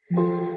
Well,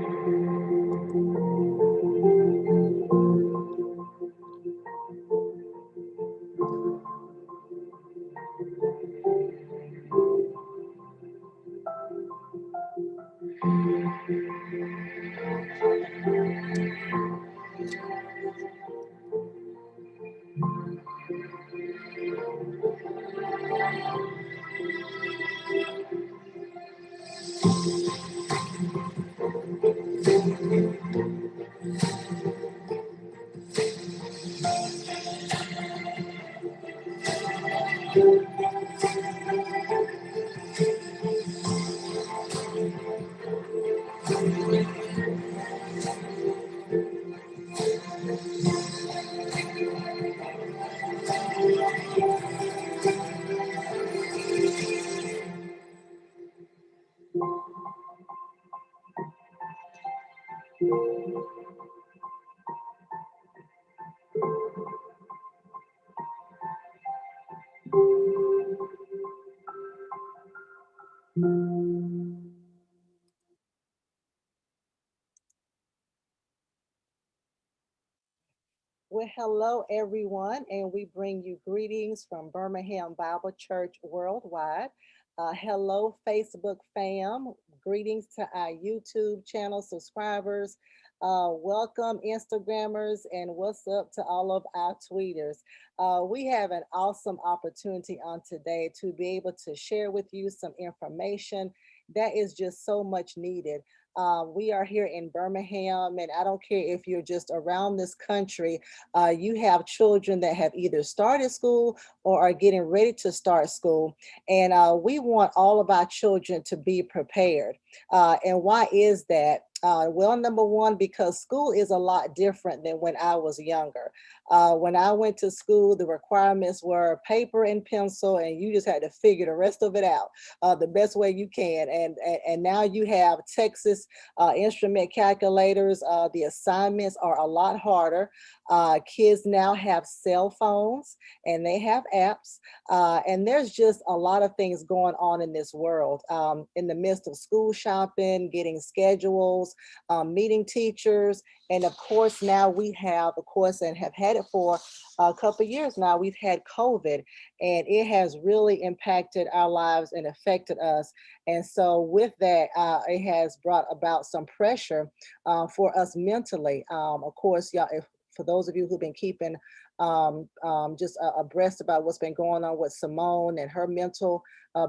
hello everyone, and we bring you greetings from Birmingham Bible Church Worldwide. Hello, Facebook fam. Greetings to our YouTube channel subscribers. Welcome, Instagrammers, and what's up to all of our tweeters. We have an awesome opportunity on today to be able to share with you some information that is just so much needed. We are here in Birmingham, and I don't care if you're just around this country, you have children that have either started school or are getting ready to start school. And we want all of our children to be prepared. And why is that? Well, number one, because school is a lot different than when I was younger. When I went to school, the requirements were paper and pencil, and you just had to figure the rest of it out the best way you can. And now you have Texas instrument calculators. The assignments are a lot harder. Kids now have cell phones and they have apps. And there's just a lot of things going on in this world. In the midst of school shopping, getting schedules, meeting teachers. And of course, now we have, of course, and have had it for a couple of years now, we've had COVID, and it has really impacted our lives and affected us. And so with that, it has brought about some pressure for us mentally. Of course, y'all, for those of you who've been keeping just abreast about what's been going on with Simone and her mental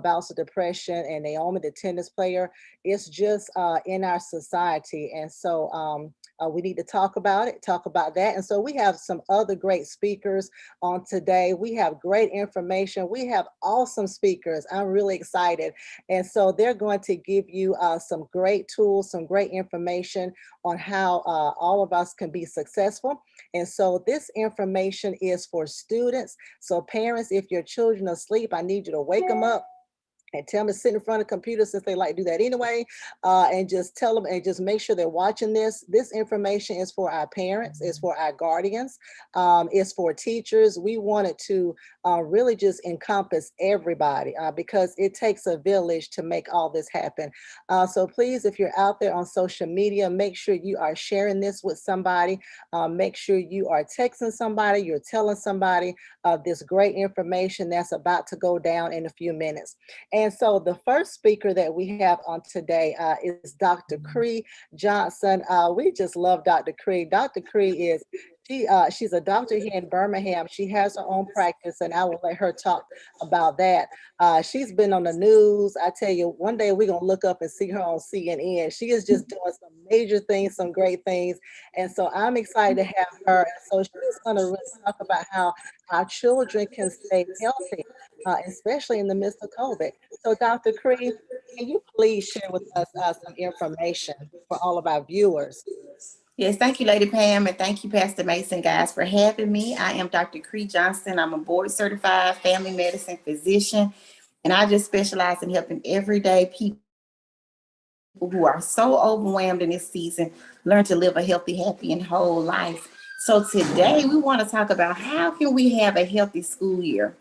bouts of depression, and Naomi, the tennis player, it's just in our society. And so we need to talk about it, talk about that. And so we have some other great speakers on today. We have great information. We have awesome speakers. I'm really excited. And so they're going to give you some great tools, some great information on how all of us can be successful. And so this information is for students. So parents, if your children are asleep, I need you to wake them up and tell them to sit in front of the computer, since they like to do that anyway, and just tell them and just make sure they're watching this. This information is for our parents, it's for our guardians, it's for teachers. We wanted to really just encompass everybody because it takes a village to make all this happen. So please, if you're out there on social media, make sure you are sharing this with somebody. Make sure you are texting somebody, you're telling somebody this great information that's about to go down in a few minutes. And so the first speaker that we have on today is Dr. Cree Johnson. We just love Dr. Cree. Dr. Cree is, she's a doctor here in Birmingham. She has her own practice, and I will let her talk about that. She's been on the news. I tell you, one day we're going to look up and see her on CNN. She is just doing some major things, some great things. And so I'm excited to have her. And so she's going to really talk about how our children can stay healthy, especially in the midst of COVID. So Dr. Cree, can you please share with us some information for all of our viewers? Yes, thank you, Lady Pam, and thank you, Pastor Mason, guys, for having me. I am Dr. Cree Johnson. I'm a board-certified family medicine physician, and I just specialize in helping everyday people who are so overwhelmed in this season learn to live a healthy, happy, and whole life. So today we want to talk about how can we have a healthy school year.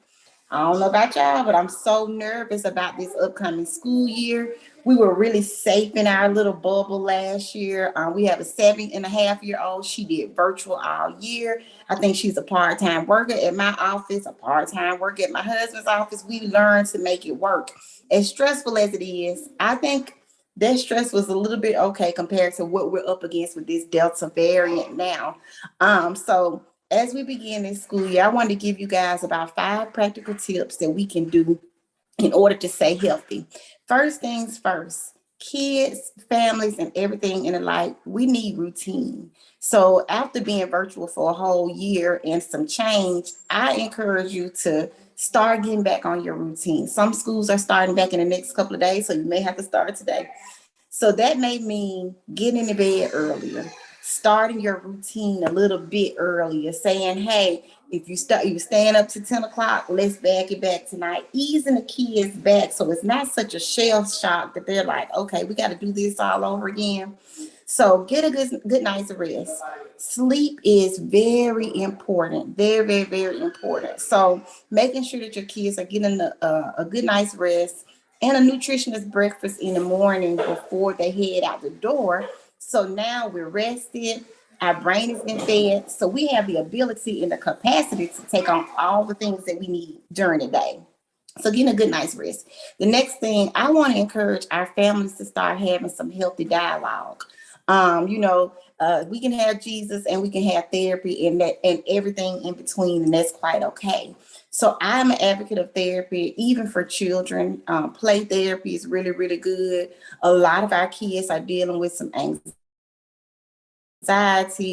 I don't know about y'all, but I'm so nervous about this upcoming school year. We were really safe in our little bubble last year. We have a 7.5-year-old. She did virtual all year. I think she's a part-time worker at my office, a part-time worker at my husband's office. We learned to make it work. As stressful as it is, I think that stress was a little bit okay compared to what we're up against with this Delta variant now. So as we begin this school year, I wanted to give you guys about 5 practical tips that we can do in order to stay healthy. First things first, kids, families, and everything in the life, we need routine. So after being virtual for a whole year and some change, I encourage you to start getting back on your routine. Some schools are starting back in the next couple of days, so you may have to start today. So that may mean getting into bed earlier, starting your routine a little bit earlier, saying, hey, if you staying up to 10 o'clock, let's back it back tonight, easing the kids back so it's not such a shell shock that they're like, okay, we got to do this all over again. So get a good night's rest. Sleep is very important, very, very, very important. So making sure that your kids are getting a good night's rest and a nutritious breakfast in the morning before they head out the door. So now we're rested, our brain has been fed, so we have the ability and the capacity to take on all the things that we need during the day. So getting a good night's rest. The next thing, I want to encourage our families to start having some healthy dialogue. We can have Jesus and we can have therapy and that and everything in between, and that's quite okay. So I'm an advocate of therapy, even for children. Play therapy is really, really good. A lot of our kids are dealing with some anxiety,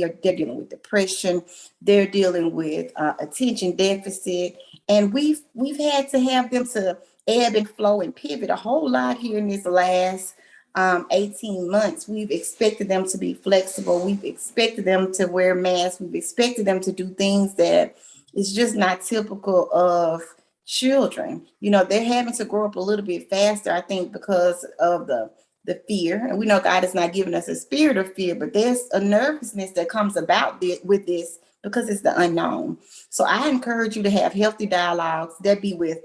or they're dealing with depression, they're dealing with attention deficit, and we've had to have them to ebb and flow and pivot a whole lot here in this last 18 months. We've expected them to be flexible. We've expected them to wear masks. We've expected them to do things that is just not typical of children. They're having to grow up a little bit faster, I think, because of the fear. And we know God has not given us a spirit of fear, but there's a nervousness that comes about with this because it's the unknown. So I encourage you to have healthy dialogues that be with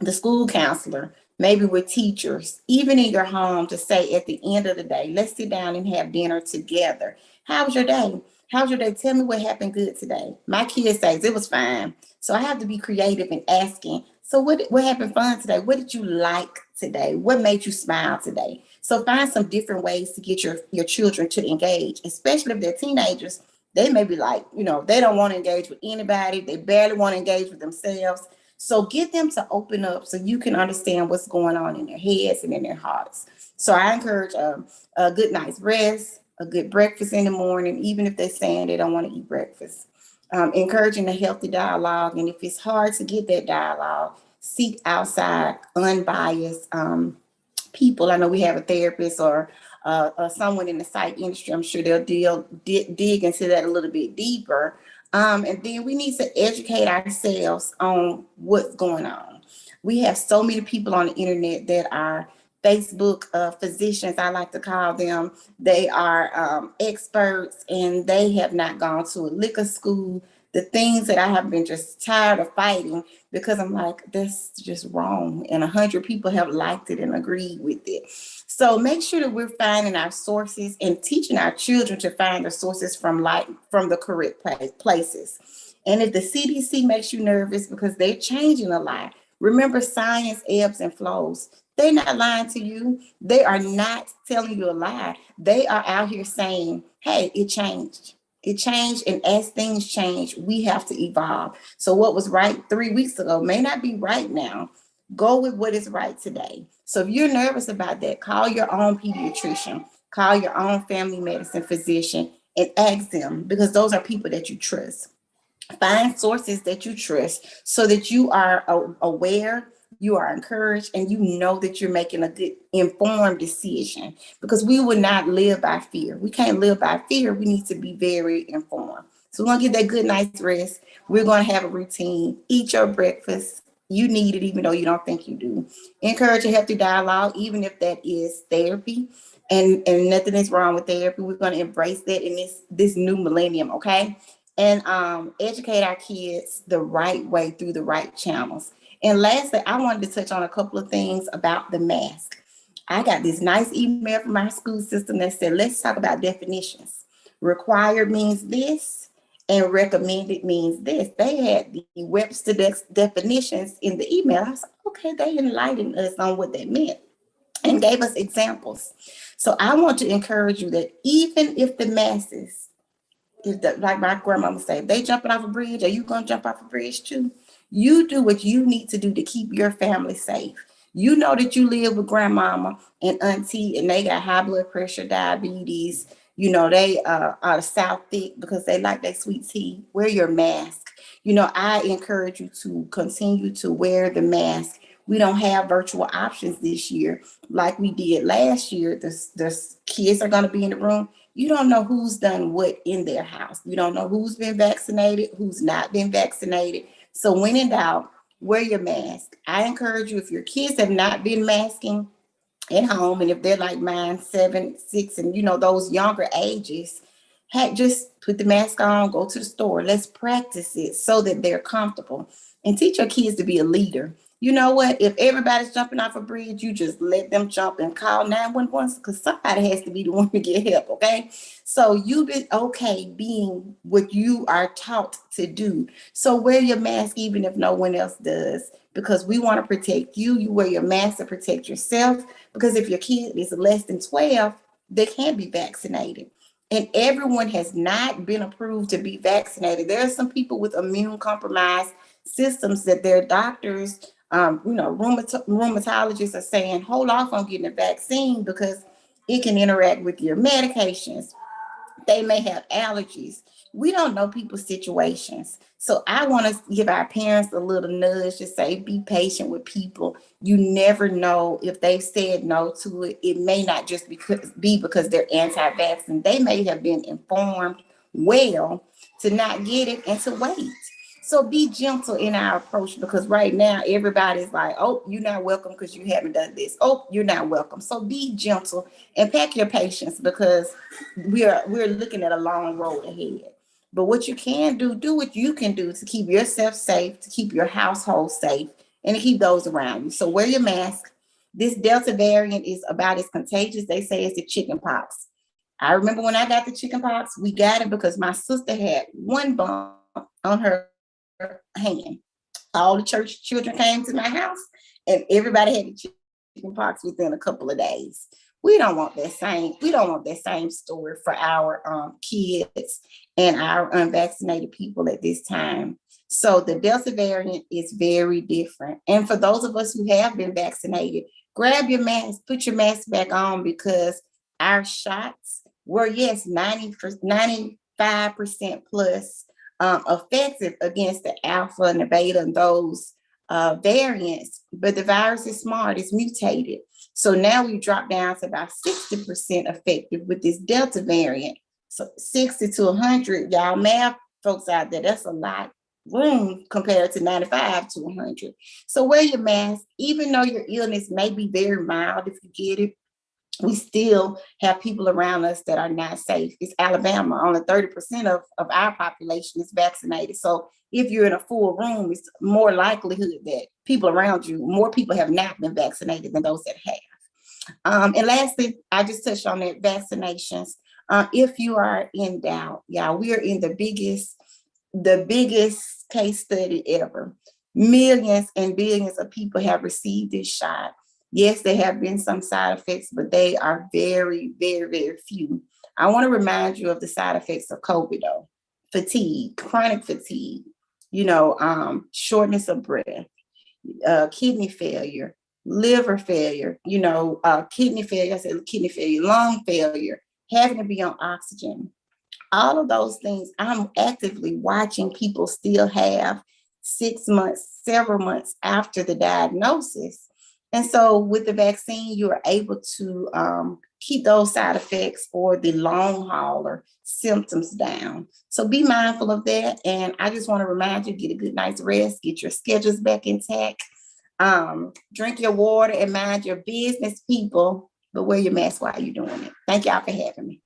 the school counselor, maybe with teachers, even in your home, to say at the end of the day, let's sit down and have dinner together. How was your day? How's your day? Tell me what happened good today. My kid says it was fine. So I have to be creative in asking, so what happened fun today? What did you like today? What made you smile today? So find some different ways to get your children to engage, especially if they're teenagers. They may be like, they don't want to engage with anybody. They barely want to engage with themselves. So get them to open up so you can understand what's going on in their heads and in their hearts. So I encourage a good night's rest, a good breakfast in the morning, even if they're saying they don't want to eat breakfast. Encouraging a healthy dialogue. And if it's hard to get that dialogue, seek outside, unbiased people. I know we have a therapist or someone in the psych industry. I'm sure they'll dig into that a little bit deeper. And then we need to educate ourselves on what's going on. We have so many people on the internet that are Facebook physicians, I like to call them. They are experts, and they have not gone to a liquor school. The things that I have been just tired of fighting, because I'm like, that's just wrong. And 100 people have liked it and agreed with it. So make sure that we're finding our sources and teaching our children to find the sources from the correct places. And if the CDC makes you nervous because they're changing a lot, remember, science ebbs and flows. They're not lying to you. They are not telling you a lie. They are out here saying, hey, it changed. It changed, and as things change, we have to evolve. So what was right 3 weeks ago may not be right now. Go with what is right today. So if you're nervous about that, call your own pediatrician, call your own family medicine physician, and ask them, because those are people that you trust. Find sources that you trust so that you are aware, you are encouraged, and you know that you're making a good informed decision, because we will not live by fear. We can't live by fear. We need to be very informed. So we're going to get that good night's rest. We're going to have a routine. Eat your breakfast. You need it even though you don't think you do. Encourage a healthy dialogue, even if that is therapy. And nothing is wrong with therapy. We're going to embrace that in this new millennium, okay? And educate our kids the right way through the right channels. And lastly, I wanted to touch on a couple of things about the mask. I got this nice email from our school system that said, let's talk about definitions. Required means this, and recommended means this. They had the Webster definitions in the email. I was like, okay, they enlightened us on what that meant and gave us examples. So I want to encourage you that even if the masses, like my grandmama say, if they jumping off a bridge, are you gonna jump off a bridge too? You do what you need to do to keep your family safe. You know that you live with grandmama and auntie, and they got high blood pressure, diabetes. You know they are south thick because they like that sweet tea. Wear your mask. You know, I encourage you to continue to wear the mask. We don't have virtual options this year like we did last year. The kids are going to be in the room. You don't know who's done what in their house. You don't know who's been vaccinated, who's not been vaccinated. So when in doubt, wear your mask. I encourage you, if your kids have not been masking at home, and if they're like mine, 7, 6, and those younger ages, just put the mask on, go to the store. Let's practice it so that they're comfortable, and teach your kids to be a leader. You know what? If everybody's jumping off a bridge, you just let them jump and call 911 because somebody has to be the one to get help, okay? So you be okay being what you are taught to do. So wear your mask even if no one else does, because we want to protect you. You wear your mask to protect yourself, because if your kid is less than 12, they can't be vaccinated. And everyone has not been approved to be vaccinated. There are some people with immune compromised systems that their doctors, rheumatologists are saying, hold off on getting a vaccine because it can interact with your medications. They may have allergies. We don't know people's situations. So I want to give our parents a little nudge to say, be patient with people. You never know if they've said no to it. It may not just be because they're anti-vaccine. They may have been informed well to not get it and to wait. So be gentle in our approach, because right now everybody's like, oh, you're not welcome because you haven't done this. Oh, you're not welcome. So be gentle and pack your patience, because we're looking at a long road ahead. But what you can do what you can do to keep yourself safe, to keep your household safe, and to keep those around you. So wear your mask. This Delta variant is about as contagious, they say, as the chicken pox. I remember when I got the chicken pox, we got it because my sister had one bump on her hand. All the church children came to my house, and everybody had the chicken pox within a couple of days. We don't want that same story for our kids and our unvaccinated people at this time. So the Delta variant is very different. And for those of us who have been vaccinated, grab your mask, put your mask back on, because our shots were, yes, 95% plus effective against the alpha and the beta and those variants. But the virus is smart, it's mutated. So now we drop down to about 60% effective with this Delta variant. So 60 to 100, y'all math folks out there, that's a lot room compared to 95 to 100. So wear your mask, even though your illness may be very mild if you get it. We still have people around us that are not safe. It's Alabama. Only 30% of our population is vaccinated. So if you're in a full room, it's more likelihood that people around you, more people have not been vaccinated than those that have. And lastly, I just touched on that, vaccinations. If you are in doubt, yeah, we are in the biggest case study ever. Millions and billions of people have received this shot. Yes, there have been some side effects, but they are very, very, very few. I want to remind you of the side effects of COVID, though. Fatigue, chronic fatigue, shortness of breath, kidney failure, liver failure, kidney failure, lung failure, having to be on oxygen. All of those things, I'm actively watching people still have 6 months, several months after the diagnosis. And so with the vaccine, you are able to keep those side effects or the long hauler symptoms down. So be mindful of that. And I just want to remind you, get a good night's rest, get your schedules back intact, drink your water, and mind your business, people, but wear your mask while you're doing it. Thank y'all for having me.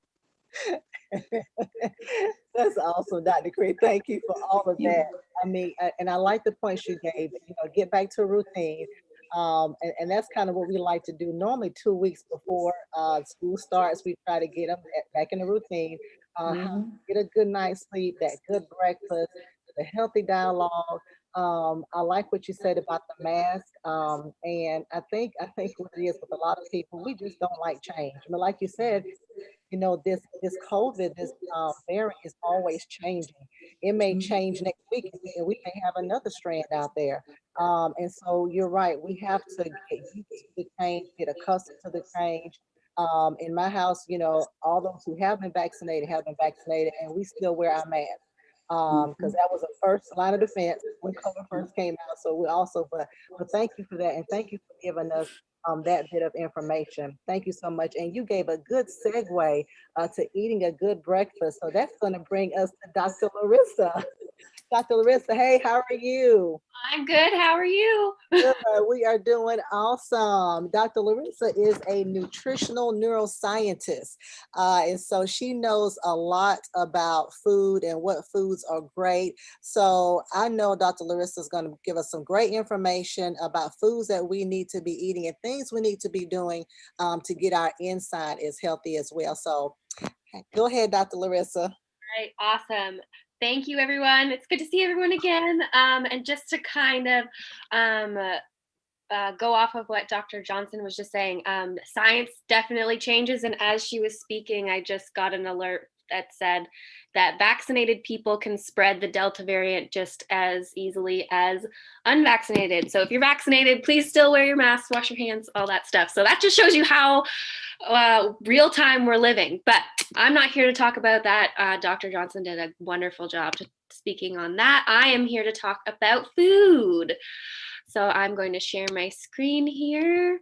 That's awesome, Dr. Cree. Thank you for all of You. that. I mean, and I like the points you gave, get back to a routine. And that's kind of what we like to do. Normally 2 weeks before school starts, we try to get them back in the routine, Mhm. get a good night's sleep, that good breakfast, the healthy dialogue. I like what you said about the mask. And I think what it is with a lot of people, we just don't like change. I mean, like you said, this COVID, this variant is always changing. It may change next week, and we may have another strand out there. And so you're right. We have to get used to the change, get accustomed to the change. In my house, all those who have been vaccinated, and we still wear our mask because Mhm. that was a first line of defense when COVID first came out. So we also, but thank you for that, and thank you for giving us that bit of information. Thank you so much. And you gave a good segue to eating a good breakfast. So that's going to bring us to Dr. Larissa. Dr. Larissa, hey, how are you? I'm good. How are you? Good. We are doing awesome. Dr. Larissa is a nutritional neuroscientist. And so she knows a lot about food and what foods are great. So I know Dr. Larissa is going to give us some great information about foods that we need to be eating and things we need to be doing to get our inside as healthy as well. So go ahead, Dr. Larissa. All right, awesome. Thank you, everyone. It's good to see everyone again. And just to kind of um, go off of what Dr. Johnson was just saying, science definitely changes. And as she was speaking, I just got an alert that said that vaccinated people can spread the Delta variant just as easily as unvaccinated. So if you're vaccinated, please still wear your mask, wash your hands, all that stuff. So that just shows you how real time we're living. But I'm not here to talk about that. Dr. Johnson did a wonderful job speaking on that. I am here to talk about food. So I'm going to share my screen here,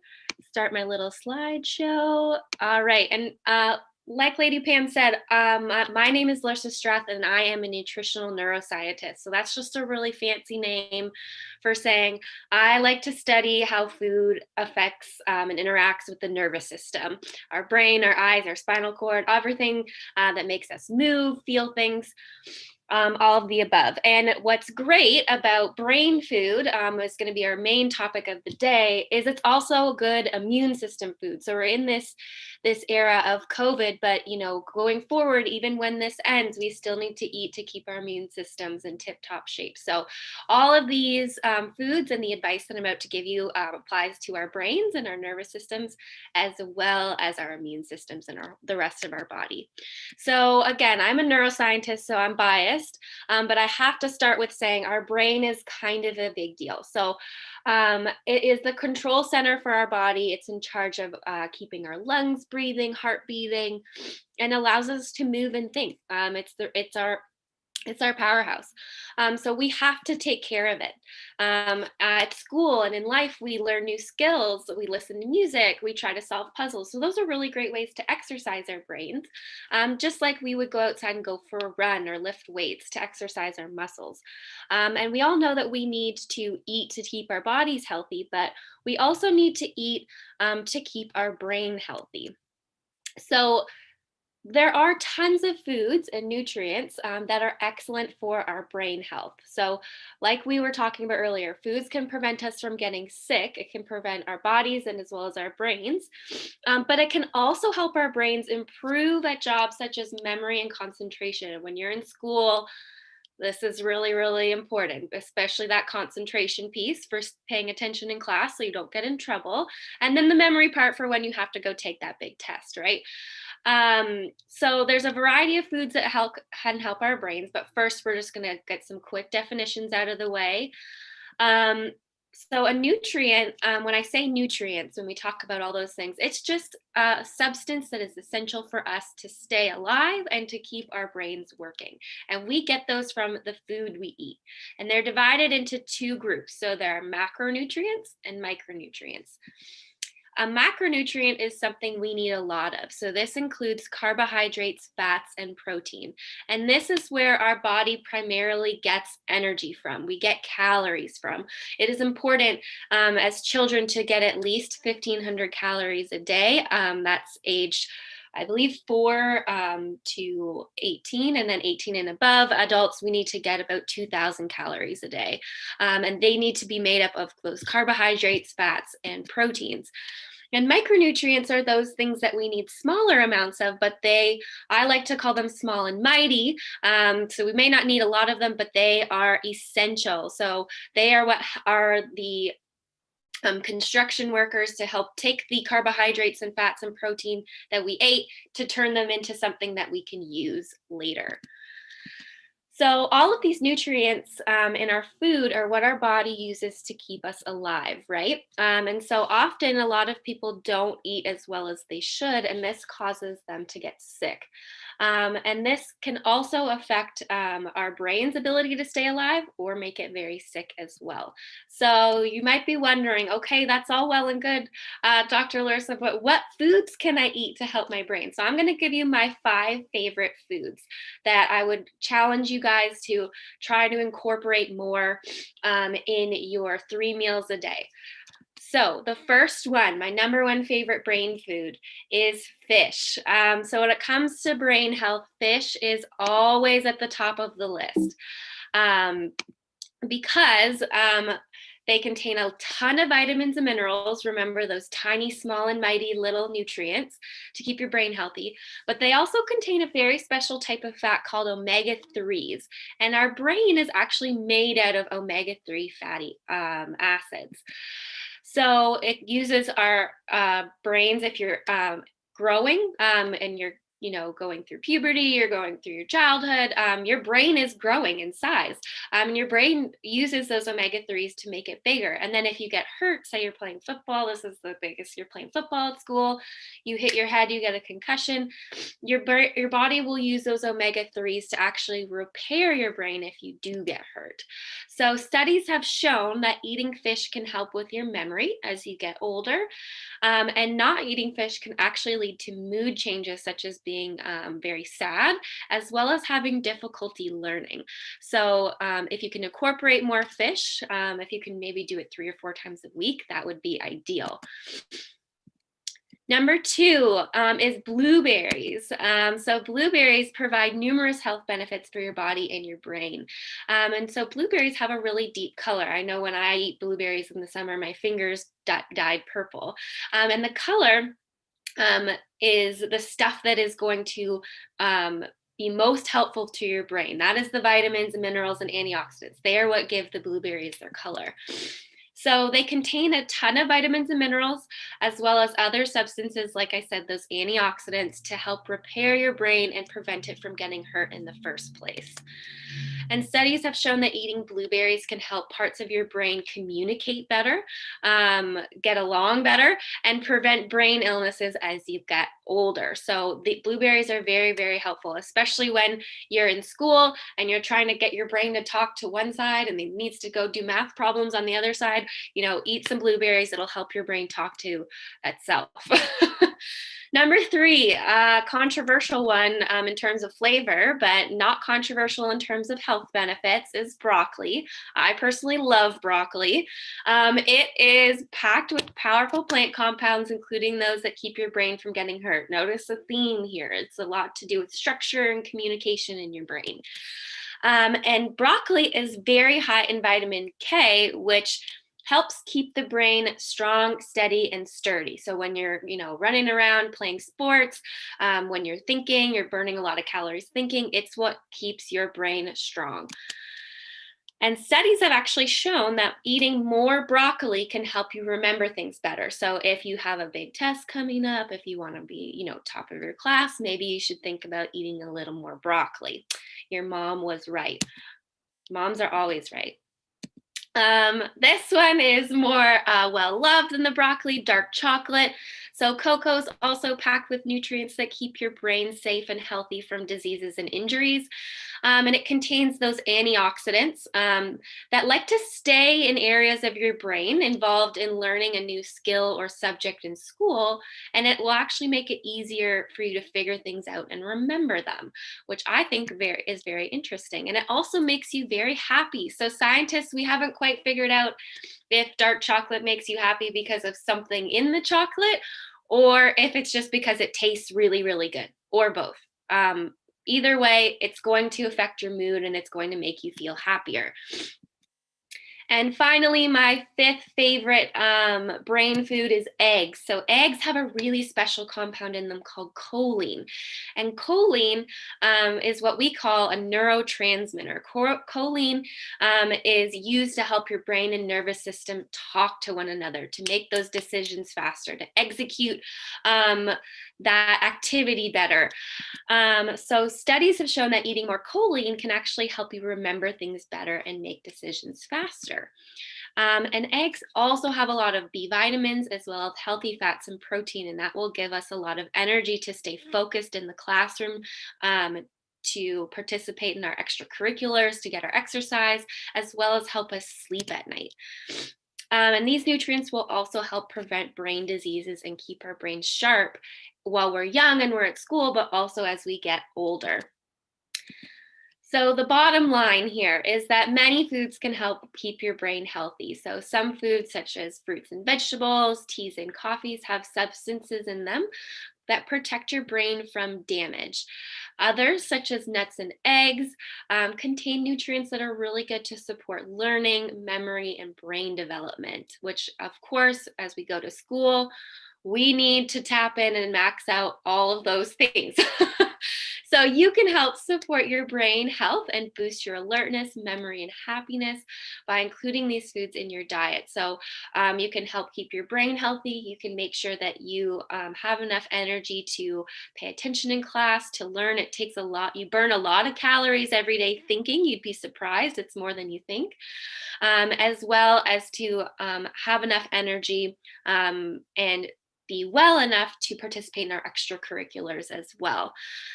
start my little slideshow. All right. And like Lady Pam said, my name is Larissa Strath, and I am a nutritional neuroscientist. So that's just a really fancy name for saying I like to study how food affects and interacts with the nervous system, our brain, our eyes, our spinal cord, everything that makes us move, feel things. All of the above. And what's great about brain food is going to be our main topic of the day, is it's also a good immune system food. So we're in this era of COVID, but going forward, even when this ends, we still need to eat to keep our immune systems in tip-top shape. So all of these foods and the advice that I'm about to give you applies to our brains and our nervous systems, as well as our immune systems and the rest of our body. So again, I'm a neuroscientist, so I'm biased, but I have to start with saying our brain is kind of a big deal. So it is the control center for our body. It's in charge of keeping our lungs breathing, heart beating, and allows us to move and think. It's our powerhouse. So we have to take care of it. At school and in life, we learn new skills. We listen to music. We try to solve puzzles. So those are really great ways to exercise our brains, just like we would go outside and go for a run or lift weights to exercise our muscles. And we all know that we need to eat to keep our bodies healthy, but we also need to eat to keep our brain healthy. So there are tons of foods and nutrients that are excellent for our brain health. So, like we were talking about earlier, foods can prevent us from getting sick. It can prevent our bodies and as well as our brains. But it can also help our brains improve at jobs such as memory and concentration. When you're in school, this is really, really important, especially that concentration piece for paying attention in class so you don't get in trouble. And then the memory part for when you have to go take that big test, right? So there's a variety of foods that can help our brains, but first we're just going to get some quick definitions out of the way. So a nutrient, when I say nutrients, when we talk about all those things, it's just a substance that is essential for us to stay alive and to keep our brains working. And we get those from the food we eat. And they're divided into two groups. So there are macronutrients and micronutrients. A macronutrient is something we need a lot of. So this includes carbohydrates, fats, and protein. And this is where our body primarily gets energy from. We get calories from. It is important as children to get at least 1,500 calories a day. That's aged I believe 4 to 18, and then 18 and above adults, we need to get about 2,000 calories a day. And they need to be made up of those carbohydrates, fats, and proteins. And micronutrients are those things that we need smaller amounts of, but I like to call them small and mighty. So we may not need a lot of them, but they are essential. So they are what are the construction workers to help take the carbohydrates and fats and protein that we ate to turn them into something that we can use later. So all of these nutrients in our food are what our body uses to keep us alive, right? And so often a lot of people don't eat as well as they should, and this causes them to get sick. And this can also affect our brain's ability to stay alive or make it very sick as well. So you might be wondering, okay, that's all well and good, Dr. Larissa, but what foods can I eat to help my brain? So I'm going to give you my 5 favorite foods that I would challenge you guys to try to incorporate more in your 3 meals a day. So the first one, my number 1 favorite brain food is fish. So when it comes to brain health, fish is always at the top of the list because they contain a ton of vitamins and minerals. Remember those tiny, small, and mighty little nutrients to keep your brain healthy. But they also contain a very special type of fat called omega-3s. And our brain is actually made out of omega-3 fatty acids. So it uses our brains if you're growing and you're going through puberty, you're going through your childhood, your brain is growing in size. And your brain uses those omega-3s to make it bigger. And then if you get hurt, say you're playing football, this is the biggest, you're playing football at school, you hit your head, you get a concussion, your body will use those omega-3s to actually repair your brain if you do get hurt. So studies have shown that eating fish can help with your memory as you get older. And not eating fish can actually lead to mood changes such as being very sad, as well as having difficulty learning. So if you can incorporate more fish, if you can maybe do it 3 or 4 times a week, that would be ideal. Number 2 is blueberries. So blueberries provide numerous health benefits for your body and your brain. And so blueberries have a really deep color. I know when I eat blueberries in the summer, my fingers dyed purple. And the color is the stuff that is going to be most helpful to your brain. That is the vitamins and minerals and antioxidants. They are what give the blueberries their color. So they contain a ton of vitamins and minerals, as well as other substances, like I said, those antioxidants to help repair your brain and prevent it from getting hurt in the first place. And studies have shown that eating blueberries can help parts of your brain communicate better, get along better, and prevent brain illnesses as you get older. So the blueberries are very, very helpful, especially when you're in school and you're trying to get your brain to talk to one side and it needs to go do math problems on the other side. Eat some blueberries. It'll help your brain talk to itself. Number 3, controversial one in terms of flavor, but not controversial in terms of health benefits, is broccoli. I personally love broccoli. It is packed with powerful plant compounds, including those that keep your brain from getting hurt. Notice the theme here. It's a lot to do with structure and communication in your brain. And broccoli is very high in vitamin K, which helps keep the brain strong, steady, and sturdy. So when you're, running around playing sports, when you're thinking, you're burning a lot of calories thinking, it's what keeps your brain strong. And studies have actually shown that eating more broccoli can help you remember things better. So if you have a big test coming up, if you want to be, top of your class, maybe you should think about eating a little more broccoli. Your mom was right. Moms are always right. This one is more well-loved than the broccoli, dark chocolate. So cocoa is also packed with nutrients that keep your brain safe and healthy from diseases and injuries. And it contains those antioxidants that like to stay in areas of your brain involved in learning a new skill or subject in school. And it will actually make it easier for you to figure things out and remember them, which I think is very interesting. And it also makes you very happy. So scientists, we haven't quite figured out if dark chocolate makes you happy because of something in the chocolate or if it's just because it tastes really, really good, or both. Either way, it's going to affect your mood and it's going to make you feel happier. And finally, my fifth favorite brain food is eggs. So eggs have a really special compound in them called choline. And choline is what we call a neurotransmitter. Choline is used to help your brain and nervous system talk to one another, to make those decisions faster, to execute that activity better. So studies have shown that eating more choline can actually help you remember things better and make decisions faster. And eggs also have a lot of B vitamins as well as healthy fats and protein, and that will give us a lot of energy to stay focused in the classroom, to participate in our extracurriculars, to get our exercise, as well as help us sleep at night. And these nutrients will also help prevent brain diseases and keep our brains sharp while we're young and we're at school, but also as we get older. So the bottom line here is that many foods can help keep your brain healthy. So some foods such as fruits and vegetables, teas and coffees have substances in them that protect your brain from damage. Others, such as nuts and eggs, contain nutrients that are really good to support learning, memory, and brain development, which, of course, as we go to school, we need to tap in and max out all of those things. So you can help support your brain health and boost your alertness, memory, and happiness by including these foods in your diet. So you can help keep your brain healthy. You can make sure that you have enough energy to pay attention in class, to learn. It takes a lot. You burn a lot of calories every day thinking. You'd be surprised. It's more than you think. As well as to have enough energy and be well enough to participate in our extracurriculars as well.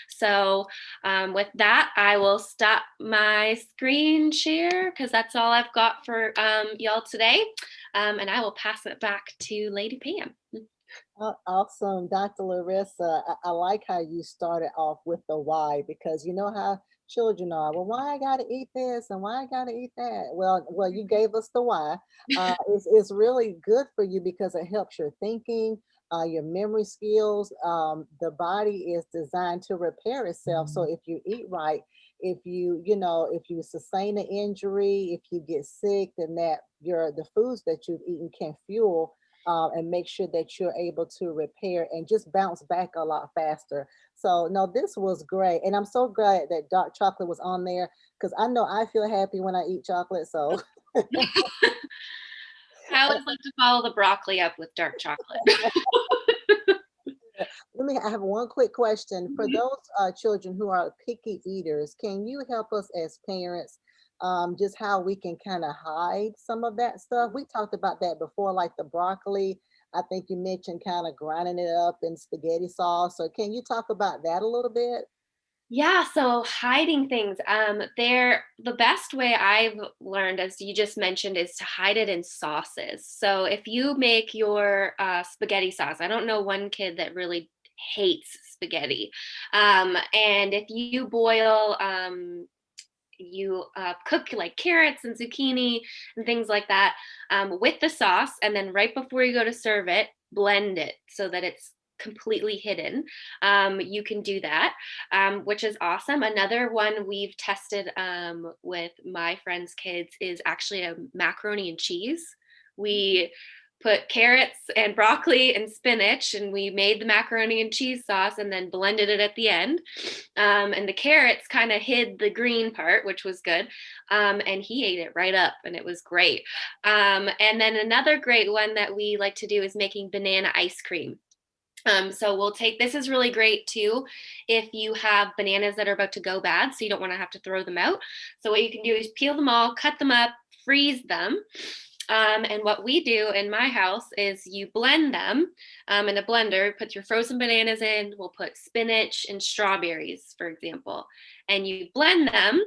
So with that, I will stop my screen share because that's all I've got for y'all today. And I will pass it back to Lady Pam. Awesome, Dr. Larissa. I like how you started off with the why, because you know how children are. Well, why I gotta eat this and why I gotta eat that? Well, you gave us the why. It's really good for you because it helps your thinking, your memory skills. The body is designed to repair itself. So if you eat right, if if you sustain an injury, if you get sick, then the foods that you've eaten can fuel and make sure that you're able to repair and just bounce back a lot faster. So no, this was great. And I'm so glad that dark chocolate was on there because I know I feel happy when I eat chocolate. So I always like to follow the broccoli up with dark chocolate. I have one quick question. For those children who are picky eaters, can you help us as parents just how we can kind of hide some of that stuff? We talked about that before, like the broccoli. I think you mentioned kind of grinding it up in spaghetti sauce. So can you talk about that a little bit? Yeah, so hiding things. The best way I've learned, as you just mentioned, is to hide it in sauces. So if you make your spaghetti sauce, I don't know one kid that really hates spaghetti. And if you boil you cook like carrots and zucchini and things like that with the sauce, and then right before you go to serve it, blend it so that it's completely hidden. You can do that, which is awesome. Another one we've tested with my friends' kids is actually a macaroni and cheese. We put carrots and broccoli and spinach, and we made the macaroni and cheese sauce and then blended it at the end. And the carrots kind of hid the green part, which was good. And he ate it right up, and it was great. And then another great one that we like to do is making banana ice cream. So we'll take, this is really great too if you have bananas that are about to go bad, so you don't want to have to throw them out. So what you can do is peel them all, cut them up, freeze them. And what we do in my house is you blend them in a blender, put your frozen bananas in, we'll put spinach and strawberries, for example, and you blend them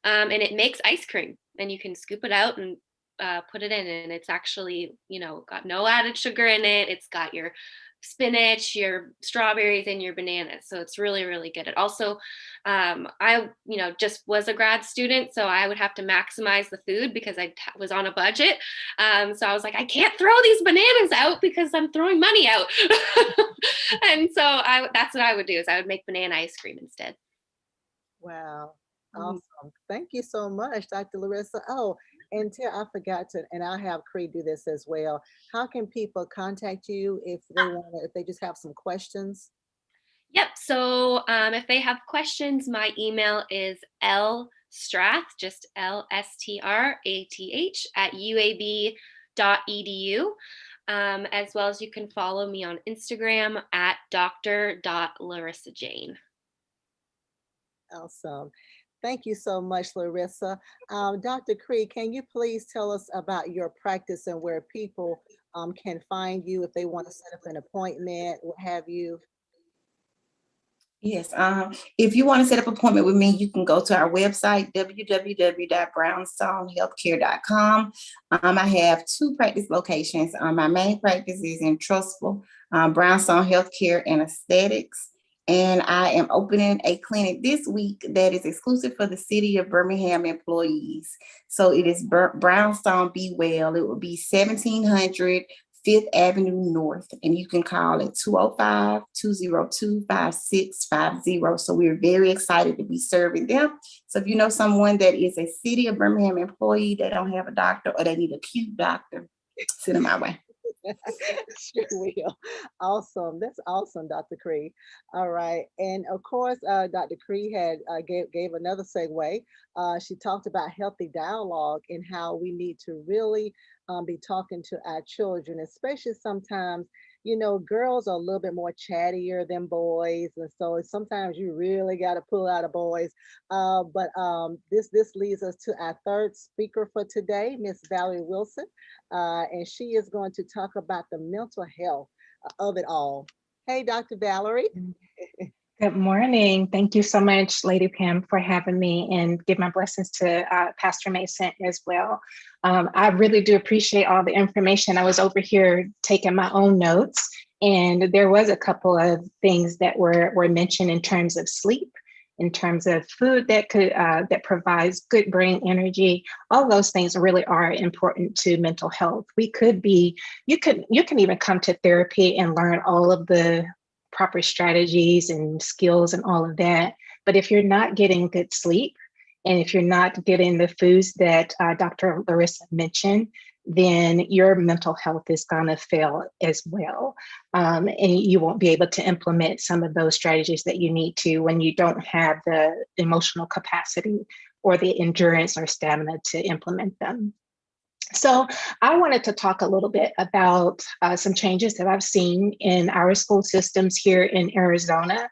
and it makes ice cream, and you can scoop it out and put it in, and it's actually, got no added sugar in it. It's got your spinach, your strawberries, and your bananas. So it's really, really good. It also, I, just was a grad student, so I would have to maximize the food because I was on a budget. So I was like, I can't throw these bananas out because I'm throwing money out. And so that's what I would do, is I would make banana ice cream instead. Wow. Mhm. Awesome. Thank you so much, Dr. Larissa. Oh, and I forgot to, and I'll have Cree do this as well. How can people contact you if they just have some questions? Yep. So if they have questions, my email is lstrath, just LSTRATH at uab.edu. As well as you can follow me on Instagram at dr.larissajane. Awesome. Thank you so much, Larissa. Dr. Cree, can you please tell us about your practice and where people can find you if they want to set up an appointment, what have you? Yes. If you want to set up an appointment with me, you can go to our website, www.brownstonehealthcare.com. I have 2 practice locations. My main practice is in Trustful, Brownstone Healthcare and Aesthetics. And I am opening a clinic this week that is exclusive for the city of Birmingham employees. So it is Brownstone Be Well. It will be 1700 5th Avenue North, and you can call at 205-202-5650. So we're very excited to be serving them. So if you know someone that is a city of Birmingham employee that don't have a doctor or they need a cute doctor, send them my way. Sure will. Awesome. That's awesome, Dr. Cree. All right. And of course, Dr. Cree had gave another segue. She talked about healthy dialogue and how we need to really be talking to our children, especially sometimes, girls are a little bit more chattier than boys. And so sometimes you really got to pull out a boys. But this leads us to our third speaker for today, Miss Valerie Wilson. And she is going to talk about the mental health of it all. Hey, Dr. Valerie. Good morning. Thank you so much, Lady Pam, for having me, and give my blessings to Pastor Mason as well. I really do appreciate all the information. I was over here taking my own notes, and there was a couple of things that were mentioned in terms of sleep, in terms of food that provides good brain energy. All those things really are important to mental health. You can even come to therapy and learn all of the proper strategies and skills and all of that. But if you're not getting good sleep, and if you're not getting the foods that Dr. Larissa mentioned, then your mental health is going to fail as well. And you won't be able to implement some of those strategies that you need to when you don't have the emotional capacity or the endurance or stamina to implement them. So I wanted to talk a little bit about some changes that I've seen in our school systems here in Arizona.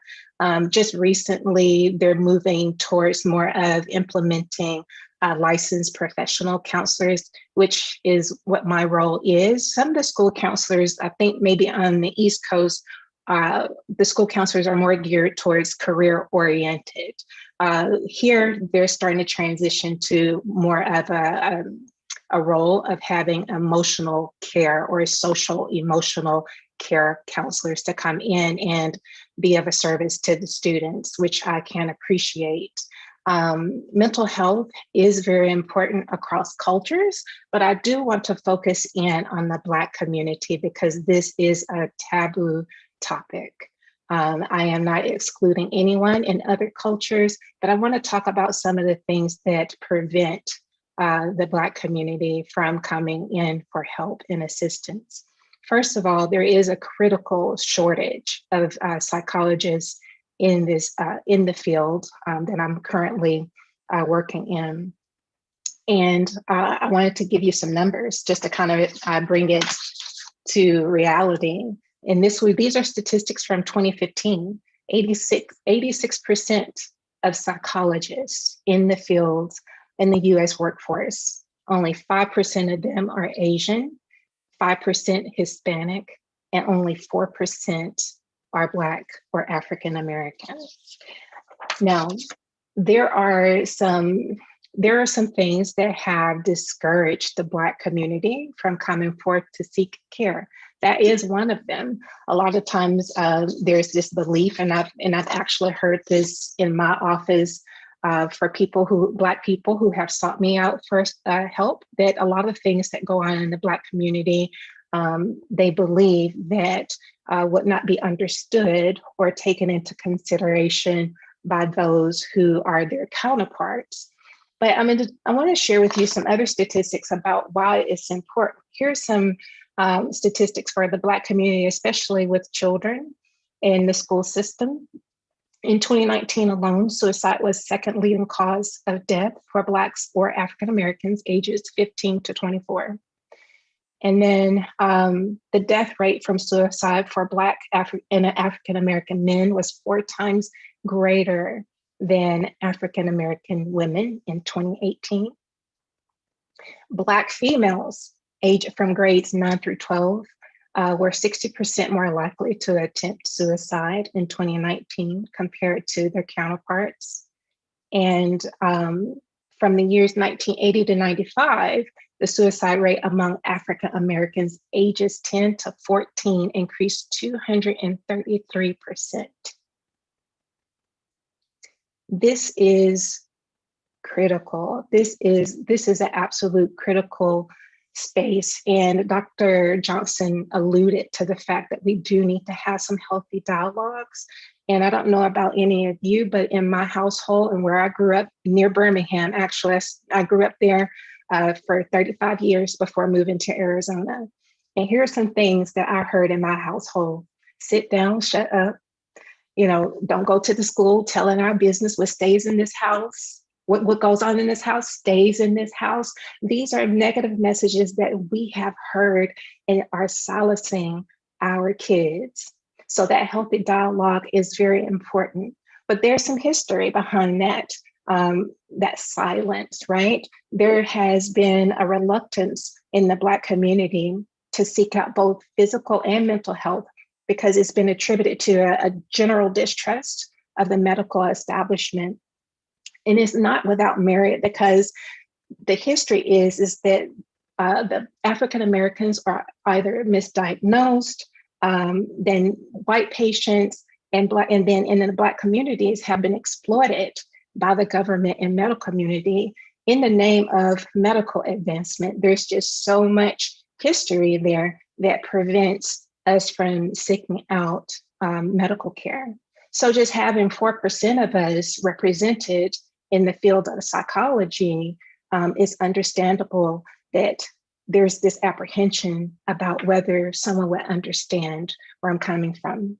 Just recently, they're moving towards more of implementing licensed professional counselors, which is what my role is. Some of the school counselors, I think maybe on the East Coast, the school counselors are more geared towards career oriented. Here, they're starting to transition to more of a role of having emotional care or social emotional care counselors to come in and be of a service to the students, which I can appreciate. Mental health is very important across cultures, but I do want to focus in on the Black community because this is a taboo topic. I am not excluding anyone in other cultures, but I want to talk about some of the things that prevent the Black community from coming in for help and assistance. First of all, there is a critical shortage of psychologists in the field that I'm currently working in. And I wanted to give you some numbers just to kind of bring it to reality. And these are statistics from 2015. 86% of psychologists in the field in the US workforce, only 5% of them are Asian, 5% Hispanic, and only 4% are Black or African American. Now, there are some things that have discouraged the Black community from coming forth to seek care. That is one of them. A lot of times there's this belief, and I've actually heard this in my office for Black people who have sought me out for help, that a lot of things that go on in the Black community, they believe that would not be understood or taken into consideration by those who are their counterparts. But I want to share with you some other statistics about why it's important. Here's some statistics for the Black community, especially with children in the school system. In 2019 alone, suicide was second leading cause of death for Blacks or African Americans ages 15 to 24. And then the death rate from suicide for Black and African American men was 4 times greater than African American women in 2018. Black females aged from grades 9 through 12 were 60% more likely to attempt suicide in 2019 compared to their counterparts. And from the years 1980 to 95, the suicide rate among African Americans ages 10 to 14 increased 233%. This is critical. This is an absolute critical space. And Dr. Johnson alluded to the fact that we do need to have some healthy dialogues. And I don't know about any of you, but in my household and where I grew up near Birmingham, actually, I grew up there for 35 years before moving to Arizona. And here are some things that I heard in my household. Sit down, shut up. Don't go to the school telling our business what stays in this house. What goes on in this house stays in this house. These are negative messages that we have heard and are silencing our kids. So that healthy dialogue is very important. But there's some history behind that silence, right? There has been a reluctance in the Black community to seek out both physical and mental health because it's been attributed to a general distrust of the medical establishment. And it's not without merit, because the history is that the African Americans are either misdiagnosed, then white patients and then in the Black communities have been exploited by the government and medical community in the name of medical advancement. There's just so much history there that prevents us from seeking out medical care. So just having 4% of us represented in the field of psychology, it's understandable that there's this apprehension about whether someone would understand where I'm coming from.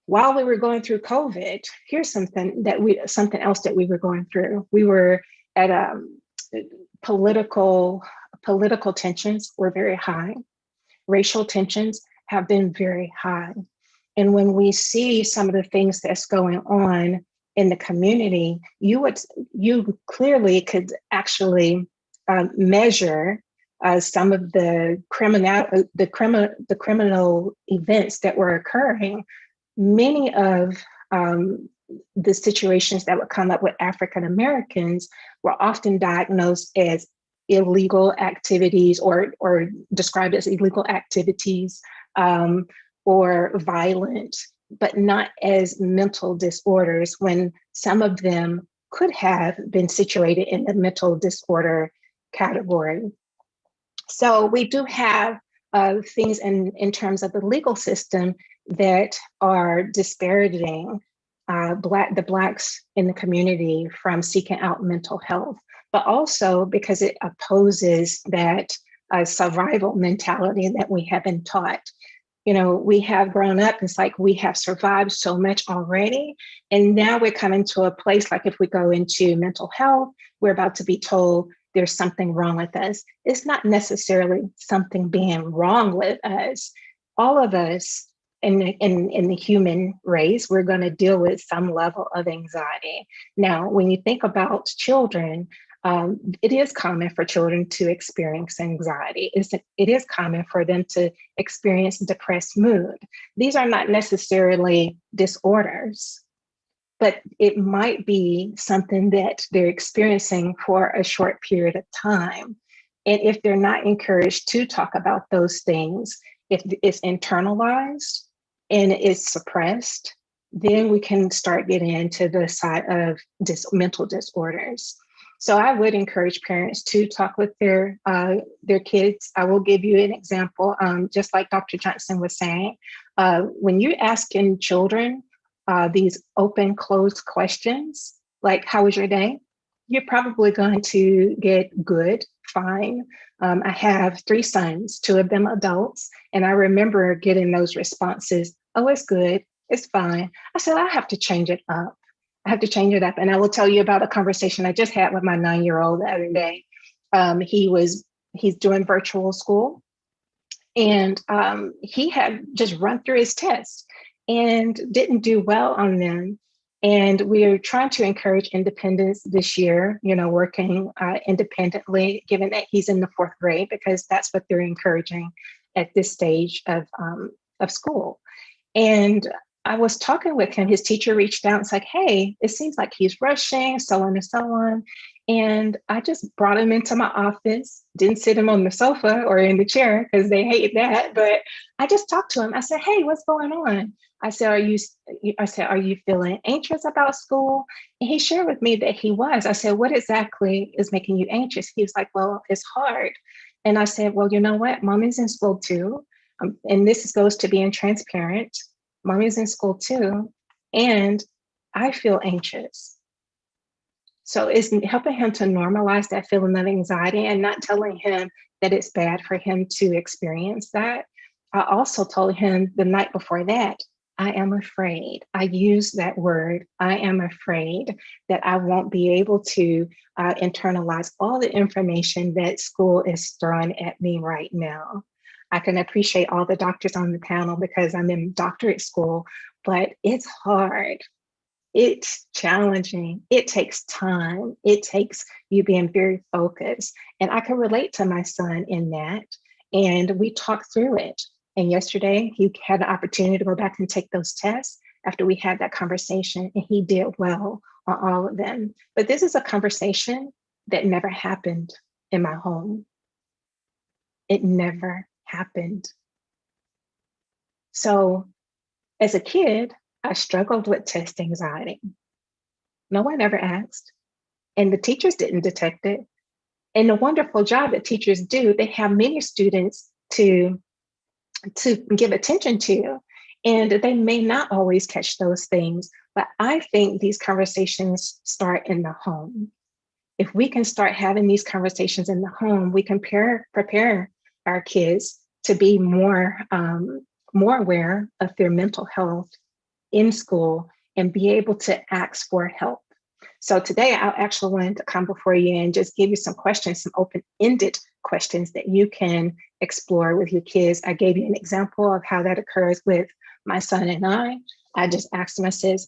While we were going through COVID, here's something else that we were going through. We were at political tensions were very high. Racial tensions have been very high. And when we see some of the things that's going on in the community, you clearly could actually measure some of the criminal events that were occurring. Many of the situations that would come up with African Americans were often diagnosed as illegal activities or described as illegal activities or violent, but not as mental disorders, when some of them could have been situated in the mental disorder category. So we do have things in terms of the legal system that are disparaging the Blacks in the community from seeking out mental health, but also because it opposes that survival mentality that we have been taught. We have grown up, it's like we have survived so much already. And now we're coming to a place like if we go into mental health, we're about to be told there's something wrong with us. It's not necessarily something being wrong with us. All of us in the human race, we're going to deal with some level of anxiety. Now, when you think about children, it is common for children to experience anxiety. It is common for them to experience depressed mood. These are not necessarily disorders, but it might be something that they're experiencing for a short period of time. And if they're not encouraged to talk about those things, If it's internalized and it's suppressed, then we can start getting into the side of mental disorders. So I would encourage parents to talk with their kids. I will give you an example, just like Dr. Johnson was saying. When you're asking children these open, closed questions, like, how was your day? You're probably going to get good, fine. I have 3 sons, 2 of them adults, and I remember getting those responses. Oh, it's good, it's fine. I said, I have to change it up. I have to change it up. And I will tell you about a conversation I just had with my 9-year-old the other day. He's doing virtual school, and he had just run through his tests and didn't do well on them. And we are trying to encourage independence this year, working independently, given that he's in the 4th grade, because that's what they're encouraging at this stage of school. And I was talking with him. His teacher reached out and was like, hey, it seems like he's rushing, so on and so on. And I just brought him into my office, didn't sit him on the sofa or in the chair because they hate that. But I just talked to him. I said, hey, what's going on? I said, are you feeling anxious about school? And he shared with me that he was. I said, what exactly is making you anxious? He was like, well, it's hard. And I said, well, you know what? Mommy's in school too. And this goes to being transparent. Mommy's in school too. And I feel anxious. So it's helping him to normalize that feeling of anxiety and not telling him that it's bad for him to experience that. I also told him the night before that, I am afraid. I used that word. I am afraid that I won't be able to internalize all the information that school is throwing at me right now. I can appreciate all the doctors on the panel because I'm in doctorate school, but it's hard. It's challenging. It takes time. It takes you being very focused. And I can relate to my son in that. And we talked through it. And yesterday, he had the opportunity to go back and take those tests after we had that conversation, and he did well on all of them. But this is a conversation that never happened in my home. It never happened. So as a kid, I struggled with test anxiety. No one ever asked, and the teachers didn't detect it. And the wonderful job that teachers do, they have many students to give attention to, and they may not always catch those things. But I think these conversations start in the home. If we can start having these conversations in the home, we can prepare our kids to be more aware of their mental health in school and be able to ask for help. So today I actually wanted to come before you and just give you some questions, some open-ended questions that you can explore with your kids. I gave you an example of how that occurs with my son and I just asked him, I says,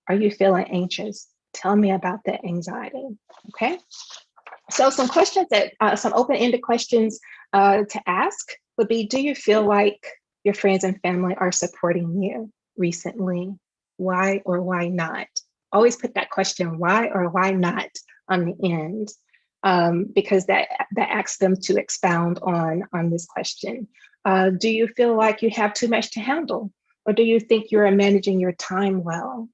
are you feeling anxious? Tell me about that anxiety, okay? So some questions some open-ended questions to ask would be, do you feel like your friends and family are supporting you recently? Why or why not? Always put that question, why or why not, on the end, because that asks them to expound on this question. Do you feel like you have too much to handle? Or do you think you're managing your time well?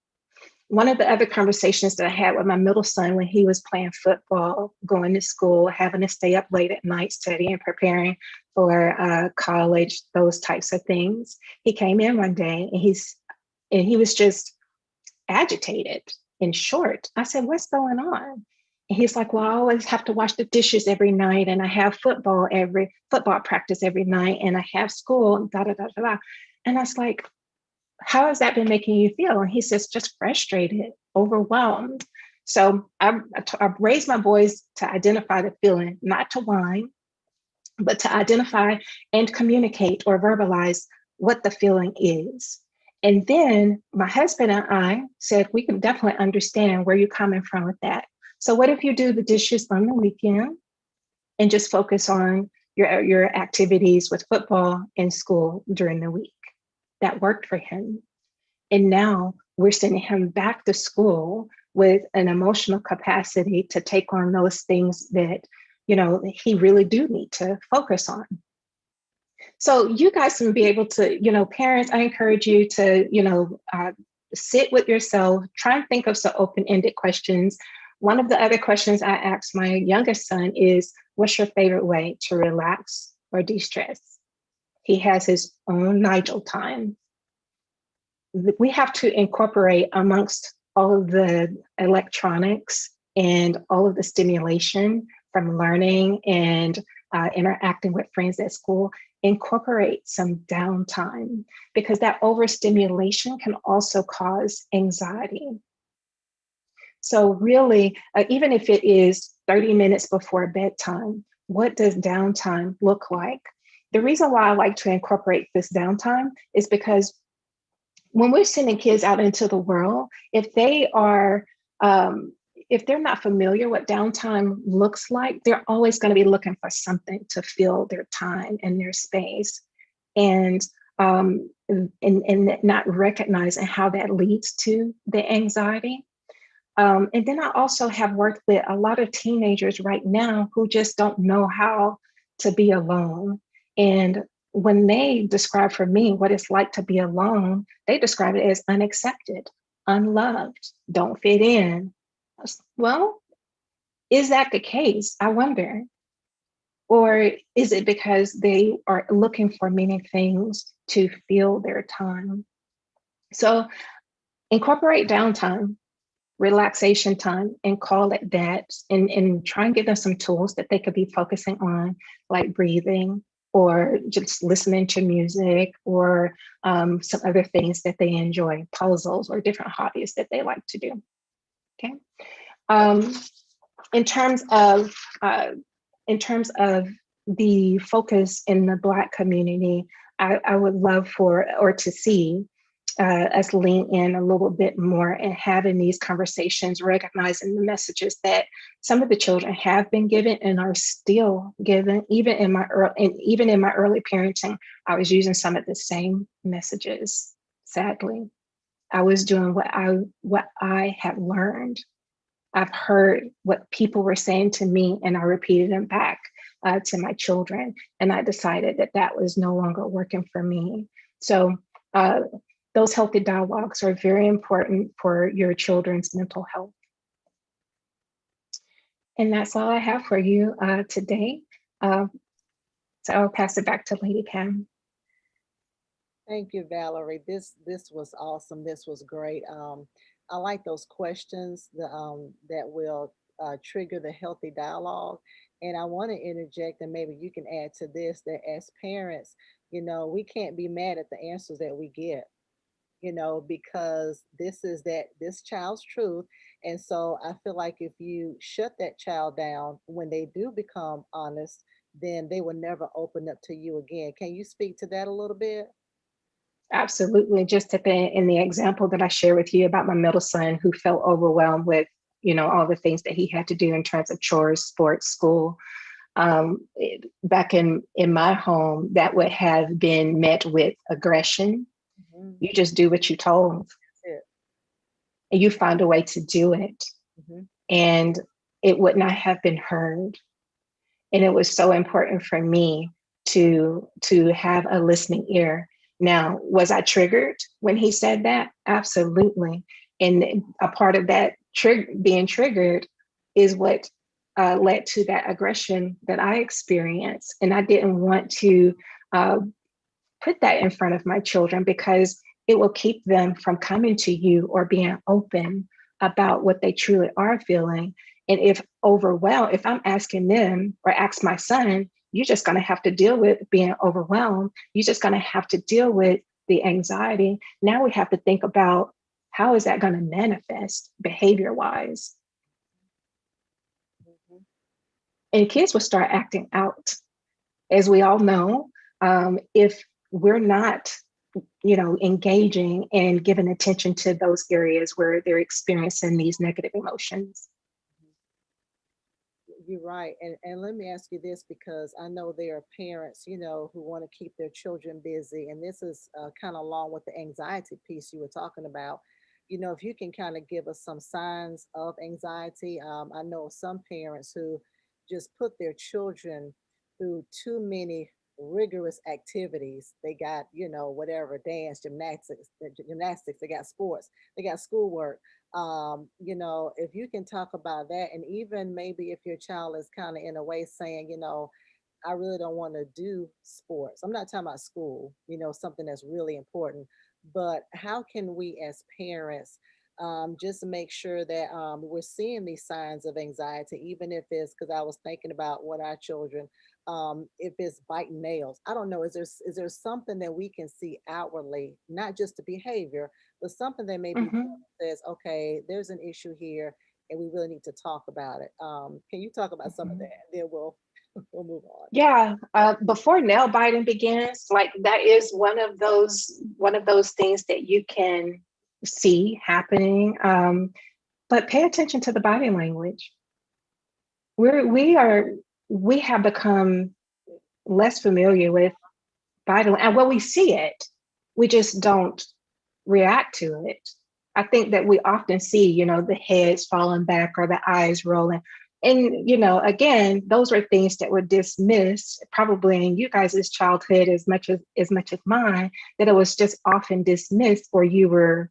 One of the other conversations that I had with my middle son when he was playing football, going to school, having to stay up late at night studying, preparing for college, those types of things. He came in one day and he was just agitated and short. I said, what's going on? And he's like, well, I always have to wash the dishes every night, and I have football practice every night, and I have school, da da da da da. And I was like, how has that been making you feel? And he says, just frustrated, overwhelmed. So I raised my boys to identify the feeling, not to whine, but to identify and communicate or verbalize what the feeling is. And then my husband and I said, we can definitely understand where you're coming from with that. So what if you do the dishes on the weekend and just focus on your activities with football and school during the week? That worked for him. And now we're sending him back to school with an emotional capacity to take on those things that, he really do need to focus on. So you guys can be able to, parents, I encourage you to, sit with yourself, try and think of some open-ended questions. One of the other questions I asked my youngest son is, what's your favorite way to relax or de-stress? He has his own Nigel time. We have to incorporate amongst all of the electronics and all of the stimulation from learning and interacting with friends at school, incorporate some downtime, because that overstimulation can also cause anxiety. So really, even if it is 30 minutes before bedtime, what does downtime look like? The reason why I like to incorporate this downtime is because when we're sending kids out into the world, if they are, if they're not familiar what downtime looks like, they're always going to be looking for something to fill their time and their space, and not recognizing how that leads to the anxiety. And then I also have worked with a lot of teenagers right now who just don't know how to be alone. And when they describe for me what it's like to be alone, they describe it as unaccepted, unloved, don't fit in. Well, is that the case? I wonder. Or is it because they are looking for many things to fill their time? So incorporate downtime, relaxation time, and call it that, and try and give them some tools that they could be focusing on, like breathing or just listening to music, or some other things that they enjoy, puzzles or different hobbies that they like to do. Okay. In terms of the focus in the Black community, I would love to see us lean in a little bit more and having these conversations, recognizing the messages that some of the children have been given and are still given. Even in my early parenting, I was using some of the same messages. Sadly, I was doing what I had learned. I've heard what people were saying to me, and I repeated them back to my children. And I decided that was no longer working for me. So those healthy dialogues are very important for your children's mental health. And that's all I have for you today. So I'll pass it back to Lady Pam. Thank you, Valerie. This was awesome. This was great. I like those questions that will trigger the healthy dialogue. And I want to interject, and maybe you can add to this, that as parents, we can't be mad at the answers that we get, because this child's truth. And so I feel like if you shut that child down when they do become honest, then they will never open up to you again. Can you speak to that a little bit? Absolutely. Just in the example that I share with you about my middle son, who felt overwhelmed with, all the things that he had to do in terms of chores, sports, school. Back in my home, that would have been met with aggression. Mm-hmm. You just do what you're told. And you find a way to do it. Mm-hmm. And it would not have been heard. And it was so important for me to have a listening ear. Now, was I triggered when he said that? Absolutely. And a part of that being triggered is what led to that aggression that I experienced. And I didn't want to put that in front of my children, because it will keep them from coming to you or being open about what they truly are feeling. And if I'm asking them, or ask my son, you're just going to have to deal with being overwhelmed. You're just going to have to deal with the anxiety. Now we have to think about, how is that going to manifest behavior-wise? Mm-hmm. And kids will start acting out. As we all know, if we're not, engaging and giving attention to those areas where they're experiencing these negative emotions. You're right. And let me ask you this, because I know there are parents, who want to keep their children busy. And this is kind of along with the anxiety piece you were talking about. If you can kind of give us some signs of anxiety. I know some parents who just put their children through too many rigorous activities. They got, whatever, dance, gymnastics, they got sports, they got schoolwork. If you can talk about that, and even maybe if your child is kind of in a way saying, I really don't want to do sports. I'm not talking about school, something that's really important. But how can we as parents just make sure that we're seeing these signs of anxiety, even if it's, because I was thinking about what our children, if it's biting nails. I don't know. Is there something that we can see outwardly, not just the behavior, but something that maybe Mhm. says, okay, there's an issue here, and we really need to talk about it. Can you talk about some of Mhm. that? Then we'll move on. Yeah, before nail biting begins, like that is one of those things that you can see happening. But pay attention to the body language. We have become less familiar with body, and when we see it, we just don't react to it. I think that we often see, the heads falling back or the eyes rolling. And, again, those are things that were dismissed probably in you guys' childhood as much as mine, that it was just often dismissed, or you were,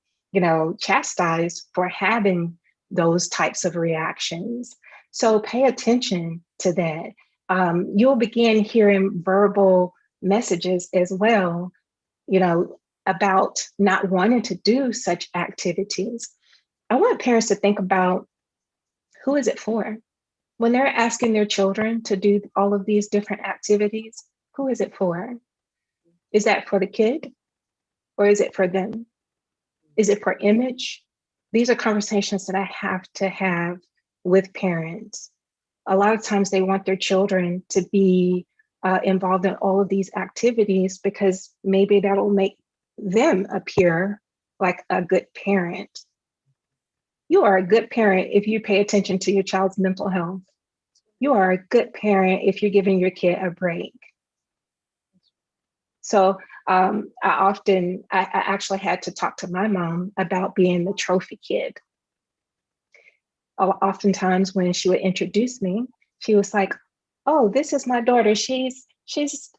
chastised for having those types of reactions. So pay attention to that. You'll begin hearing verbal messages as well, you know, about not wanting to do such activities. I want parents to think about, who is it for? When they're asking their children to do all of these different activities, who is it for? Is that for the kid, or is it for them? Is it for image? These are conversations that I have to have with parents. A lot of times they want their children to be involved in all of these activities because maybe that'll make them appear like a good parent. You are a good parent if you pay attention to your child's mental health. You are a good parent if you're giving your kid a break. So I actually had to talk to my mom about being the trophy kid. Oftentimes when she would introduce me, she was like, "Oh, this is my daughter. She's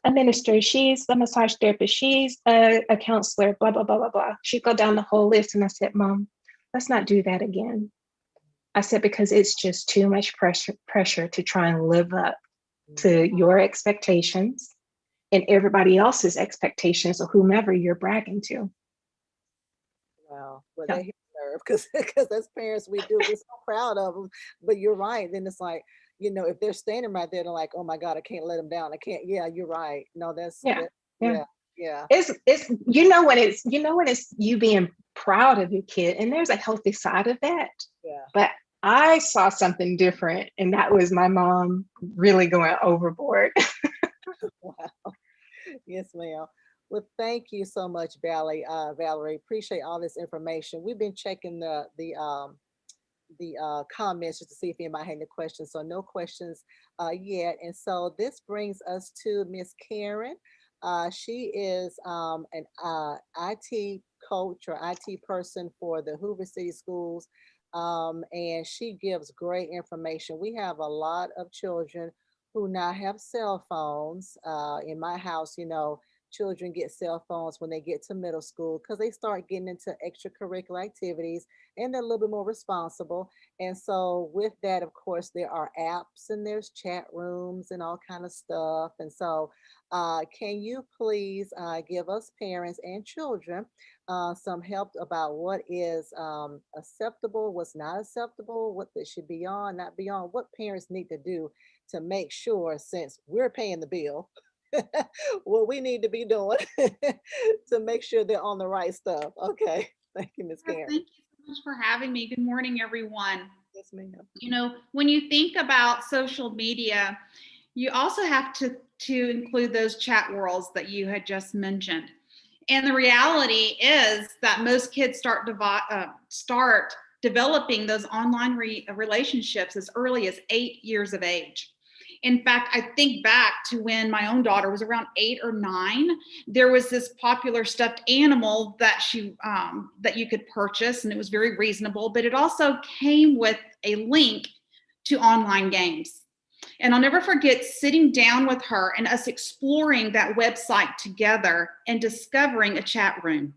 a minister. She's a massage therapist. She's a counselor. Blah blah blah blah blah." She'd go down the whole list, and I said, "Mom, let's not do that again." I said, because it's just too much pressure to try and live up to your expectations and everybody else's expectations of whomever you're bragging to. Wow. Well, So, they hit a nerve because as parents we're so proud of them. But you're right. Then it's like, if they're standing right there, they're like, oh my God, I can't let them down. I can't. Yeah, you're right. No, yeah, yeah. yeah, yeah, It's when it's you being proud of your kid, and there's a healthy side of that. yeah. But I saw something different, and that was my mom really going overboard. Wow. Yes, ma'am. Well, thank you so much, Valerie. Appreciate all this information. We've been checking the comments just to see if anybody had any questions. So no questions yet. And so this brings us to Miss Karen. She is an IT coach or IT person for the Hoover City Schools. And she gives great information. We have a lot of children who now have cell phones. In my house, children get cell phones when they get to middle school because they start getting into extracurricular activities and they're a little bit more responsible. And so with that, of course, there are apps and there's chat rooms and all kind of stuff. And so can you please give us parents and children some help about what is acceptable, what's not acceptable, what they should be on, not be on, what parents need to do to make sure, since we're paying the bill, what we need to be doing to make sure they're on the right stuff. Okay. Thank you, Ms. Yes, Karen. thank you so much for having me. Good morning, everyone. Yes, ma'am. When you think about social media, you also have to include those chat worlds that you had just mentioned. And the reality is that most kids start developing those online relationships as early as 8 years of age. In fact, I think back to when my own daughter was around 8 or 9. There was this popular stuffed animal that that you could purchase, and it was very reasonable. But it also came with a link to online games. And I'll never forget sitting down with her and us exploring that website together and discovering a chat room.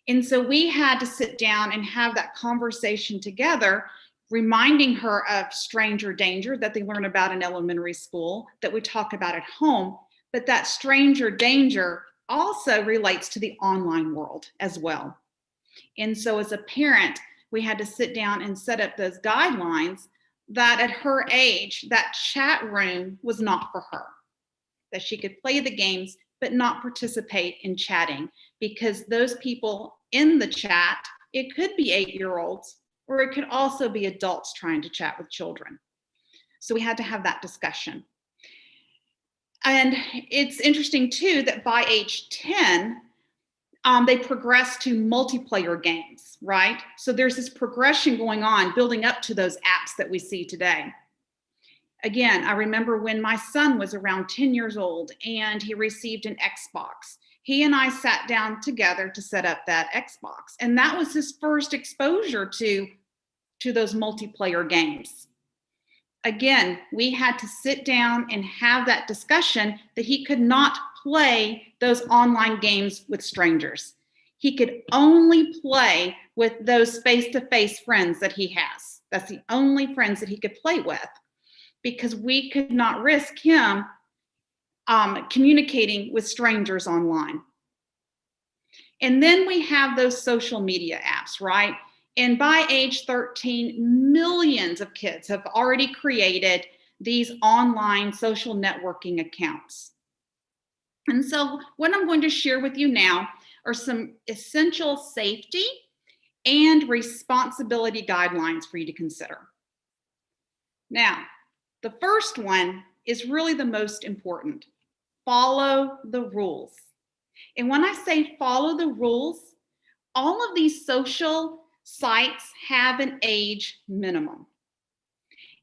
And so we had to sit down and have that conversation together, reminding her of stranger danger that they learn about in elementary school, that we talk about at home, but that stranger danger also relates to the online world as well. And so as a parent, we had to sit down and set up those guidelines that at her age, that chat room was not for her, that she could play the games, but not participate in chatting, because those people in the chat, it could be 8-year-olds, or it could also be adults trying to chat with children. So we had to have that discussion. And it's interesting too, that by age 10, they progress to multiplayer games, right? So there's this progression going on, building up to those apps that we see today. Again, I remember when my son was around 10 years old and he received an Xbox. He and I sat down together to set up that Xbox. And that was his first exposure to those multiplayer games. Again, we had to sit down and have that discussion that he could not play those online games with strangers. He could only play with those face-to-face friends that he has. That's the only friends that he could play with, because we could not risk him communicating with strangers online. And then we have those social media apps, right? And by age 13, millions of kids have already created these online social networking accounts. And so what I'm going to share with you now are some essential safety and responsibility guidelines for you to consider. Now, the first one is really the most important. Follow the rules. And when I say follow the rules, all of these social sites have an age minimum.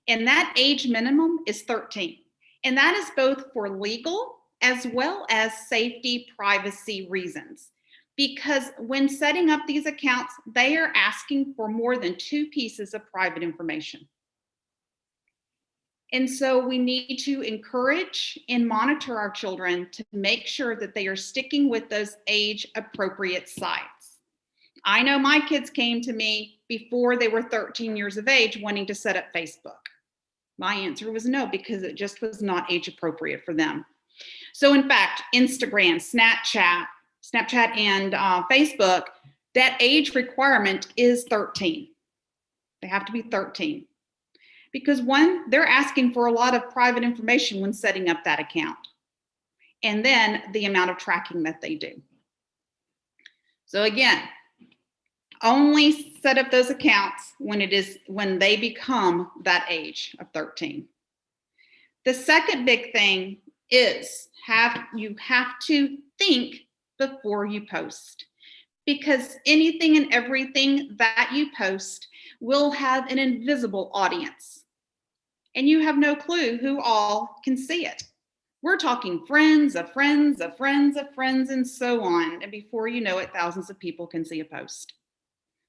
And that age minimum is 13. And that is both for legal as well as safety, privacy reasons. Because when setting up these accounts, they are asking for more than 2 pieces of private information. And so we need to encourage and monitor our children to make sure that they are sticking with those age-appropriate sites. I know my kids came to me before they were 13 years of age wanting to set up Facebook. My answer was no, because it just was not age-appropriate for them. So in fact, Instagram, Snapchat and Facebook, that age requirement is 13. They have to be 13. Because one, they're asking for a lot of private information when setting up that account. And then the amount of tracking that they do. So again, only set up those accounts when they become that age of 13. The second big thing is you have to think before you post, because anything and everything that you post will have an invisible audience. And you have no clue who all can see it. We're talking friends of friends of friends of friends and so on. And before you know it, thousands of people can see a post.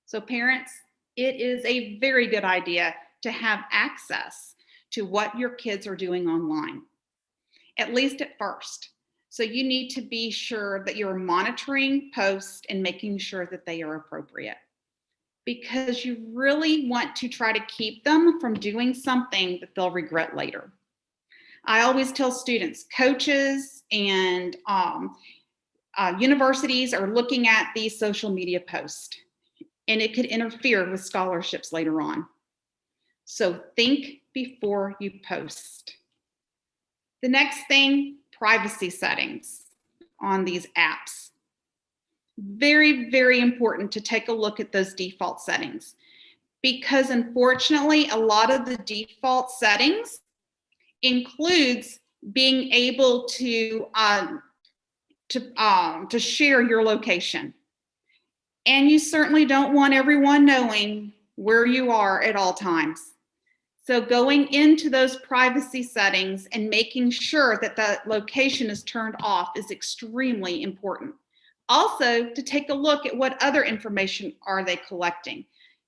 So parents, it is a very good idea to have access to what your kids are doing online, at least at first. So you need to be sure that you're monitoring posts and making sure that they are appropriate, because you really want to try to keep them from doing something that they'll regret later. I always tell students, coaches and universities are looking at these social media posts, and it could interfere with scholarships later on. So think before you post. The next thing, privacy settings on these apps. Very, very important to take a look at those default settings, because unfortunately, a lot of the default settings includes being able to share your location. And you certainly don't want everyone knowing where you are at all times. So going into those privacy settings and making sure that the location is turned off is extremely important. Also, to take a look at what other information are they collecting,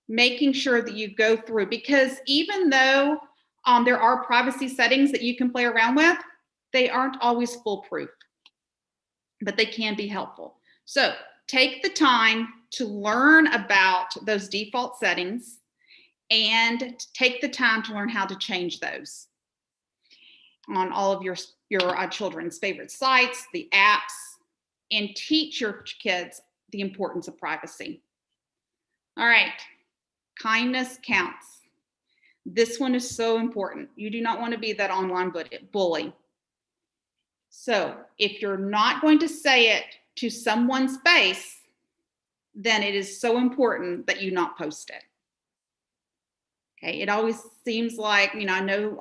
making sure that you go through, because even though There are privacy settings that you can play around with. They aren't always foolproof, but they can be helpful. So take the time to learn about those default settings and take the time to learn how to change those on all of your children's favorite sites, the apps, and teach your kids the importance of privacy. All right, kindness counts. This one is so important. You do not want to be that online bully. So if you're not going to say it to someone's face, then it is so important that you not post it. Okay, it always seems like, I know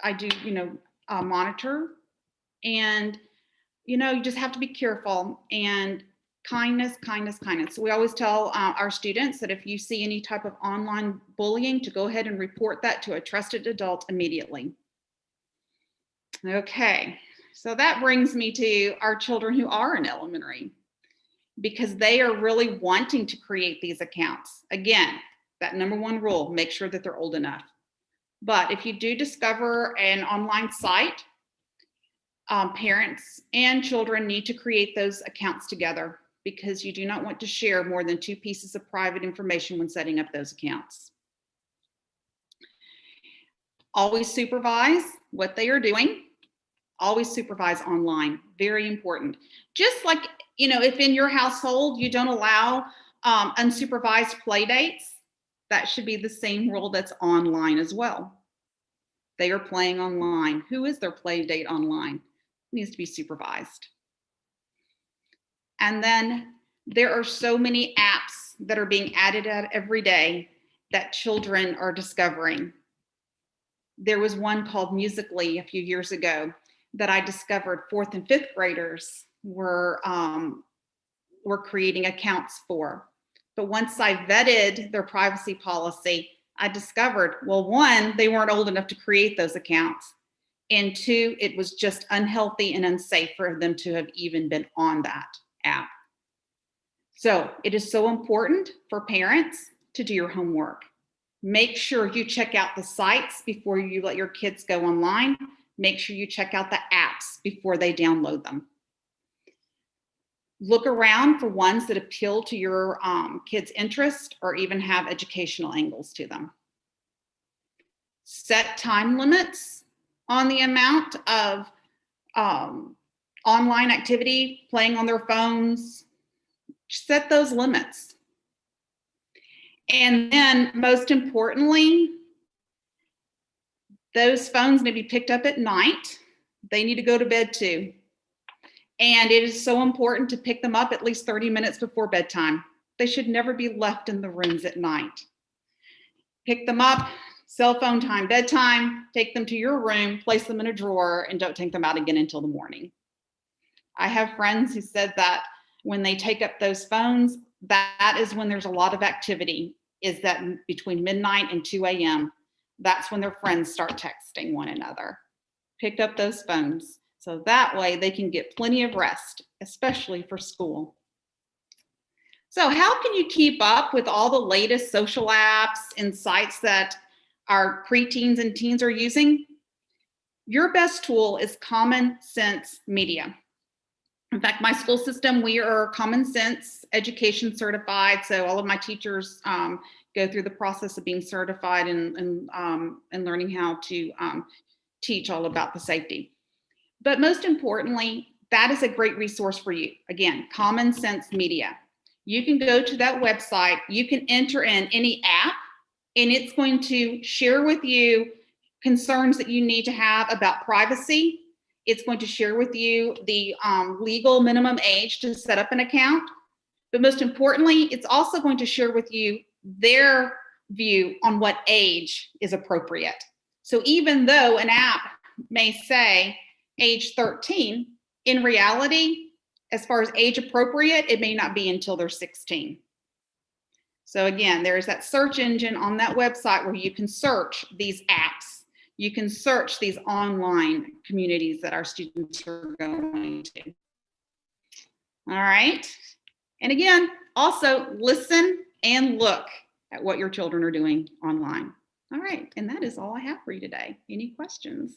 I do, monitor, and, you just have to be careful, and kindness. So we always tell our students that if you see any type of online bullying, to go ahead and report that to a trusted adult immediately. Okay, so that brings me to our children who are in elementary, because they are really wanting to create these accounts. Again, that number one rule, make sure that they're old enough. But if you do discover an online site, parents and children need to create those accounts together, because you do not want to share more than 2 pieces of private information when setting up those accounts. Always supervise what they are doing. Always supervise online, very important. Just like, if in your household you don't allow unsupervised play dates, that should be the same rule that's online as well. They are playing online. Who is their play date online? It needs to be supervised. And then there are so many apps that are being added every day that children are discovering. There was one called Musical.ly a few years ago that I discovered 4th and 5th graders were creating accounts for. But once I vetted their privacy policy, I discovered, well, 1, they weren't old enough to create those accounts. And 2, it was just unhealthy and unsafe for them to have even been on that app. So it is so important for parents to do your homework. Make sure you check out the sites before you let your kids go online. Make sure you check out the apps before they download them. Look around for ones that appeal to your kids' interest or even have educational angles to them. Set time limits on the amount of online activity, playing on their phones. Set those limits. And then most importantly, those phones may be picked up at night. They need to go to bed too. And it is so important to pick them up at least 30 minutes before bedtime. They should never be left in the rooms at night. Pick them up, cell phone time, bedtime, take them to your room, place them in a drawer, and don't take them out again until the morning. I have friends who said that when they take up those phones, that is when there's a lot of activity, is that between midnight and 2 a.m., that's when their friends start texting one another. Pick up those phones so that way they can get plenty of rest, especially for school. So how can you keep up with all the latest social apps and sites that our preteens and teens are using? Your best tool is common sense media. In fact, my school system, we are common sense education certified. So all of my teachers go through the process of being certified and learning how to teach all about the safety. But most importantly, that is a great resource for you. Again, common sense media. You can go to that website, you can enter in any app, and it's going to share with you concerns that you need to have about privacy. It's going to share with you the legal minimum age to set up an account. But most importantly, it's also going to share with you their view on what age is appropriate. So even though an app may say age 13, in reality, as far as age appropriate, it may not be until they're 16. So again, there's that search engine on that website where you can search these apps. You can search these online communities that our students are going to. All right. And again, also listen and look at what your children are doing online. All right. And that is all I have for you today. Any questions?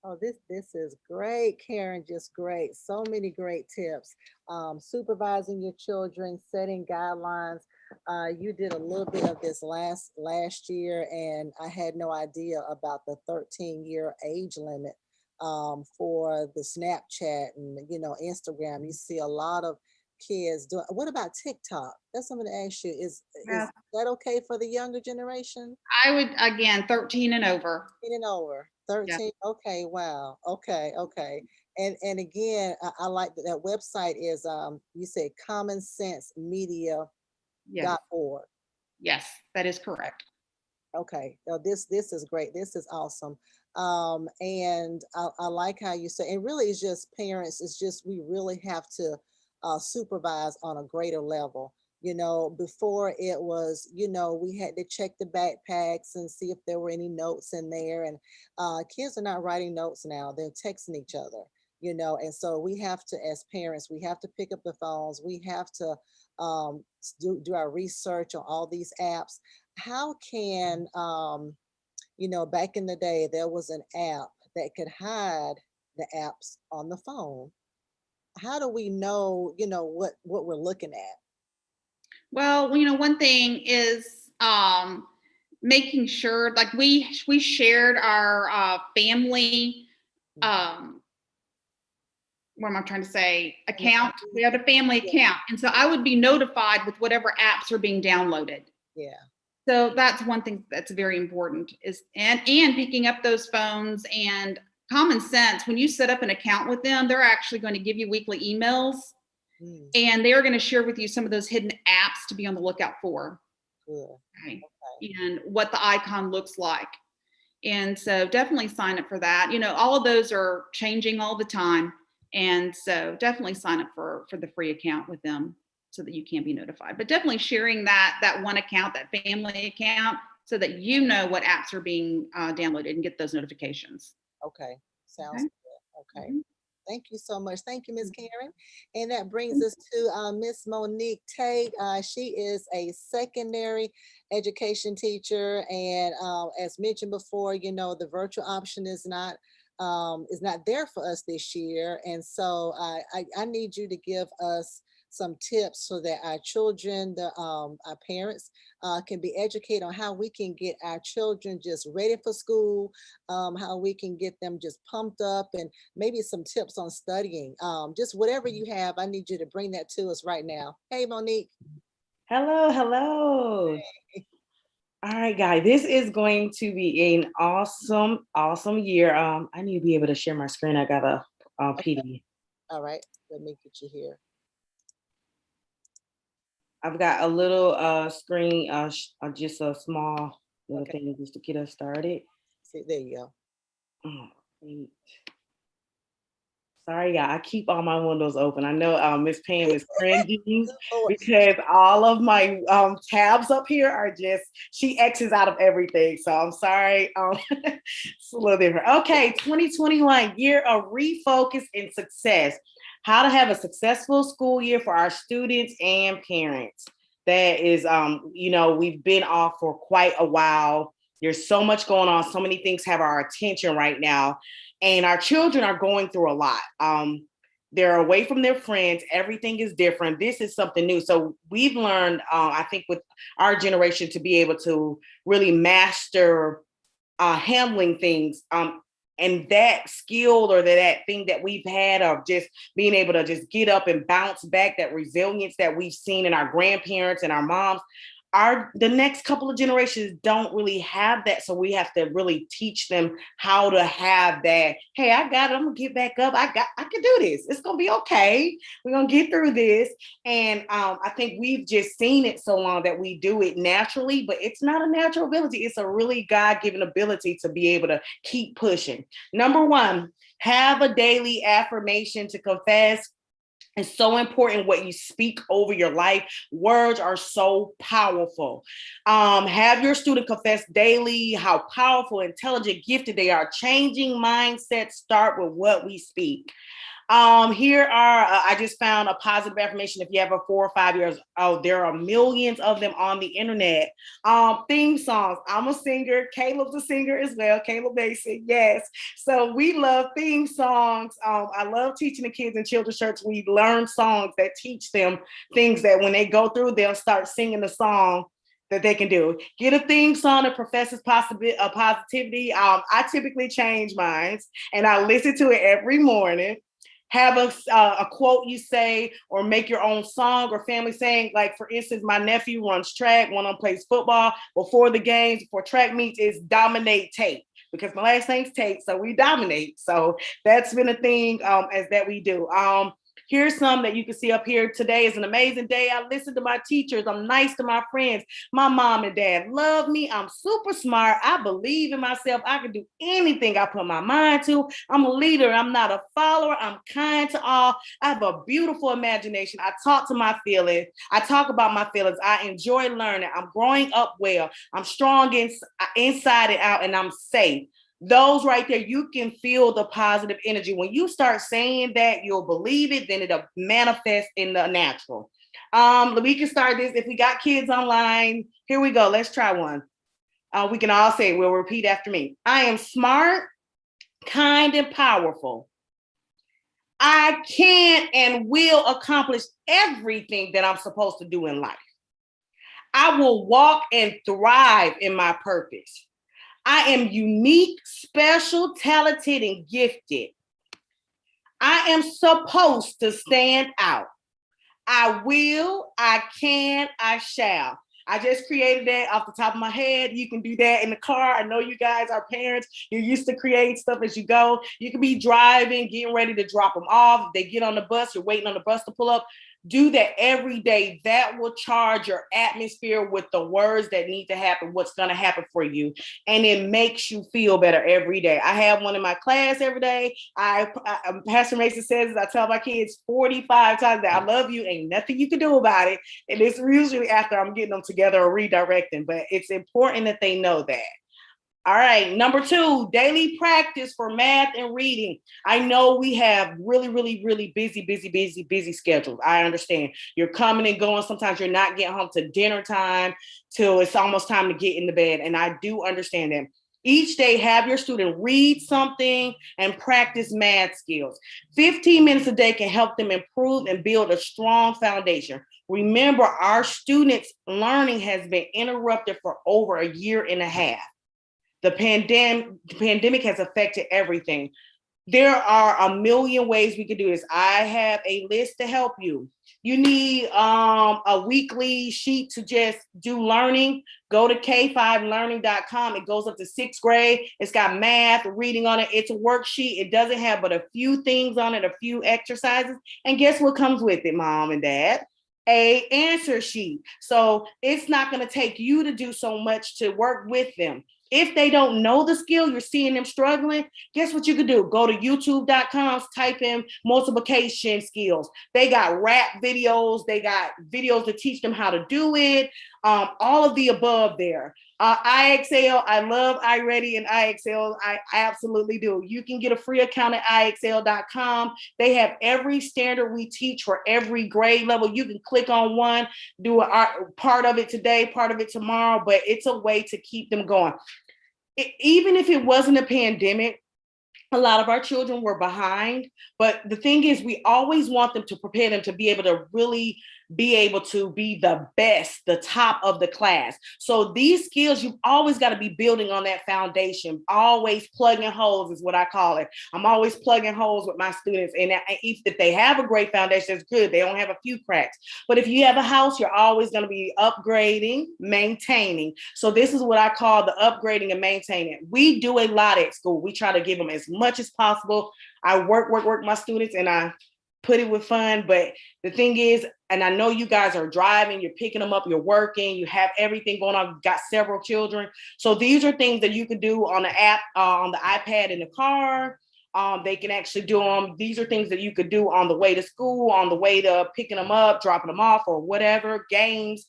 Oh, this is great, Karen. Just great. So many great tips. Supervising your children, setting guidelines. You did a little bit of this last year, and I had no idea about the 13-year age limit for the Snapchat and Instagram. You see a lot of kids doing. What about TikTok? That's something to ask you. Is that okay for the younger generation? I would, again, 13 and over. 13 and over. Yeah. 13. Okay. Wow. Okay. Okay. And again, I like that website is you said commonsensemedia.org. Yes. Yes, that is correct. Okay. Now this is great. This is awesome. And I like how you say, and really it's just parents, it's just we really have to supervise on a greater level. Before it was, we had to check the backpacks and see if there were any notes in there. And kids are not writing notes now, they're texting each other, and so we have to, as parents, we have to pick up the phones, we have to do our research on all these apps. How can, back in the day, there was an app that could hide the apps on the phone. How do we know, what we're looking at? Well, one thing is making sure, like we shared our family, what am I trying to say? Account. We had a family account. And so I would be notified with whatever apps are being downloaded. Yeah. So that's one thing that's very important is, and picking up those phones and common sense. When you set up an account with them, they're actually going to give you weekly emails. And they're going to share with you some of those hidden apps to be on the lookout for. Cool. Okay. And what the icon looks like. And so definitely sign up for that. All of those are changing all the time. And so definitely sign up for the free account with them so that you can be notified. But definitely sharing that one account, that family account, so that you know what apps are being downloaded and get those notifications. Okay. Sounds good. Okay. Thank you so much. Thank you, Ms. Karen. And that brings us to Miss Monique Tate. She is a secondary education teacher. And as mentioned before, the virtual option is not there for us this year. And so I need you to give us some tips so that our children, our parents can be educated on how we can get our children just ready for school, how we can get them just pumped up, and maybe some tips on studying. Just whatever you have, I need you to bring that to us right now. Hey, Monique. Hello. Hey. All right, guys, this is going to be an awesome year. I need to be able to share my screen. I got a PD. All right, let me get you here. I've got a little screen, just a small little thing just to get us started. See, there you go. Oh, wait. Sorry, y'all, I keep all my windows open. I know Miss Pam is cringing because all of my tabs up here are just, she X's out of everything. So I'm sorry. It's a little different. Okay, 2021, year of refocus and success. How to have a successful school year for our students and parents. That is, we've been off for quite a while. There's so much going on. So many things have our attention right now. And our children are going through a lot. They're away from their friends. Everything is different. This is something new. So we've learned, I think, with our generation to be able to really master handling things. And that skill or that thing that we've had of just being able to just get up and bounce back, that resilience that we've seen in our grandparents and our moms, the next couple of generations don't really have that. So we have to really teach them how to have that. Hey, I got it. I'm gonna get back up. I can do this. It's gonna be okay. We're gonna get through this. And I think we've just seen it so long that we do it naturally, but it's not a natural ability. It's a really God-given ability to be able to keep pushing. Number one, have a daily affirmation to confess. It's so important what you speak over your life. Words are so powerful. Have your student confess daily how powerful, intelligent, gifted they are. Changing mindsets start with what we speak. Here are, I just found a positive affirmation. If you have a 4 or 5 years old, there are millions of them on the internet. Theme songs. I'm a singer. Caleb's a singer as well. Caleb Mason, yes. So we love theme songs. I love teaching the kids in children's church. We learn songs that teach them things that when they go through, they'll start singing the song that they can do. Get a theme song that professes positivity. I typically change mine and I listen to it every morning. Have a quote you say, or make your own song or family saying. Like, for instance, my nephew runs track, one of them plays football. Before the games, before track meets, is dominate Tate, because my last name's Tate, so we dominate. So that's been a thing as that we do. Here's some that you can see up here. Today is an amazing day. I listen to my teachers. I'm nice to my friends. My mom and dad love me. I'm super smart. I believe in myself. I can do anything I put my mind to. I'm a leader. I'm not a follower. I'm kind to all. I have a beautiful imagination. I talk to my feelings. I talk about my feelings. I enjoy learning. I'm growing up well. I'm strong inside and out, and I'm safe. Those right there, you can feel the positive energy. When you start saying that, you'll believe it, then it'll manifest in the natural. We can start this. If we got kids online, here we go. Let's try one. We can all say it. We'll repeat after me. I am smart, kind, and powerful. I can and will accomplish everything that I'm supposed to do in life. I will walk and thrive in my purpose. I am unique, special, talented, and gifted. I am supposed to stand out. I will, I can, I shall. I just created that off the top of my head. You can do that in the car. I know you guys are parents. You're used to create stuff as you go. You can be driving, getting ready to drop them off. If they get on the bus, you're waiting on the bus to pull up. Do that every day. That will charge your atmosphere with the words that need to happen, what's going to happen for you. And it makes you feel better every day. I have one in my class every day. Pastor Mason says, I tell my kids 45 times that I love you. Ain't nothing you can do about it. And it's usually after I'm getting them together or redirecting, but it's important that they know that. All right, number 2, daily practice for math and reading. I know we have really busy schedules. I understand. You're coming and going. Sometimes you're not getting home to dinner time till it's almost time to get in the bed. And I do understand that. Each day, have your student read something and practice math skills. 15 minutes a day can help them improve and build a strong foundation. Remember, our students' learning has been interrupted for over a year and a half. The pandemic has affected everything. There are a million ways we could do this. I have a list to help you. You need a weekly sheet to just do learning. Go to k5learning.com. It goes up to 6th grade. It's got math, reading on it. It's a worksheet. It doesn't have but a few things on it, a few exercises. And guess what comes with it, mom and dad? A answer sheet. So it's not going to take you to do so much to work with them. If they don't know the skill, you're seeing them struggling, guess what you could do? Go to youtube.com, type in multiplication skills. They got rap videos. They got videos to teach them how to do it. All of the above there. IXL, I love iReady and IXL. I absolutely do. You can get a free account at IXL.com. They have every standard we teach for every grade level. You can click on one, do part of it today, part of it tomorrow, but it's a way to keep them going. Even if it wasn't a pandemic, a lot of our children were behind, but the thing is, we always want them to prepare them to be able to really be able to be the best, the top of the class. So these skills, you've always got to be building on that foundation, always plugging holes is what I call it. I'm always plugging holes with my students. And if they have a great foundation, that's good. They don't have a few cracks. But if you have a house, you're always going to be upgrading, maintaining. So this is what I call the upgrading and maintaining. We do a lot at school. We try to give them as much as possible. I work my students and I put it with fun. But the thing is, and I know you guys are driving, you're picking them up, you're working, you have everything going on, you've got several children. So these are things that you can do on the app, on the iPad in the car. They can actually do them. These are things that you could do on the way to school, on the way to picking them up, dropping them off, or whatever, games.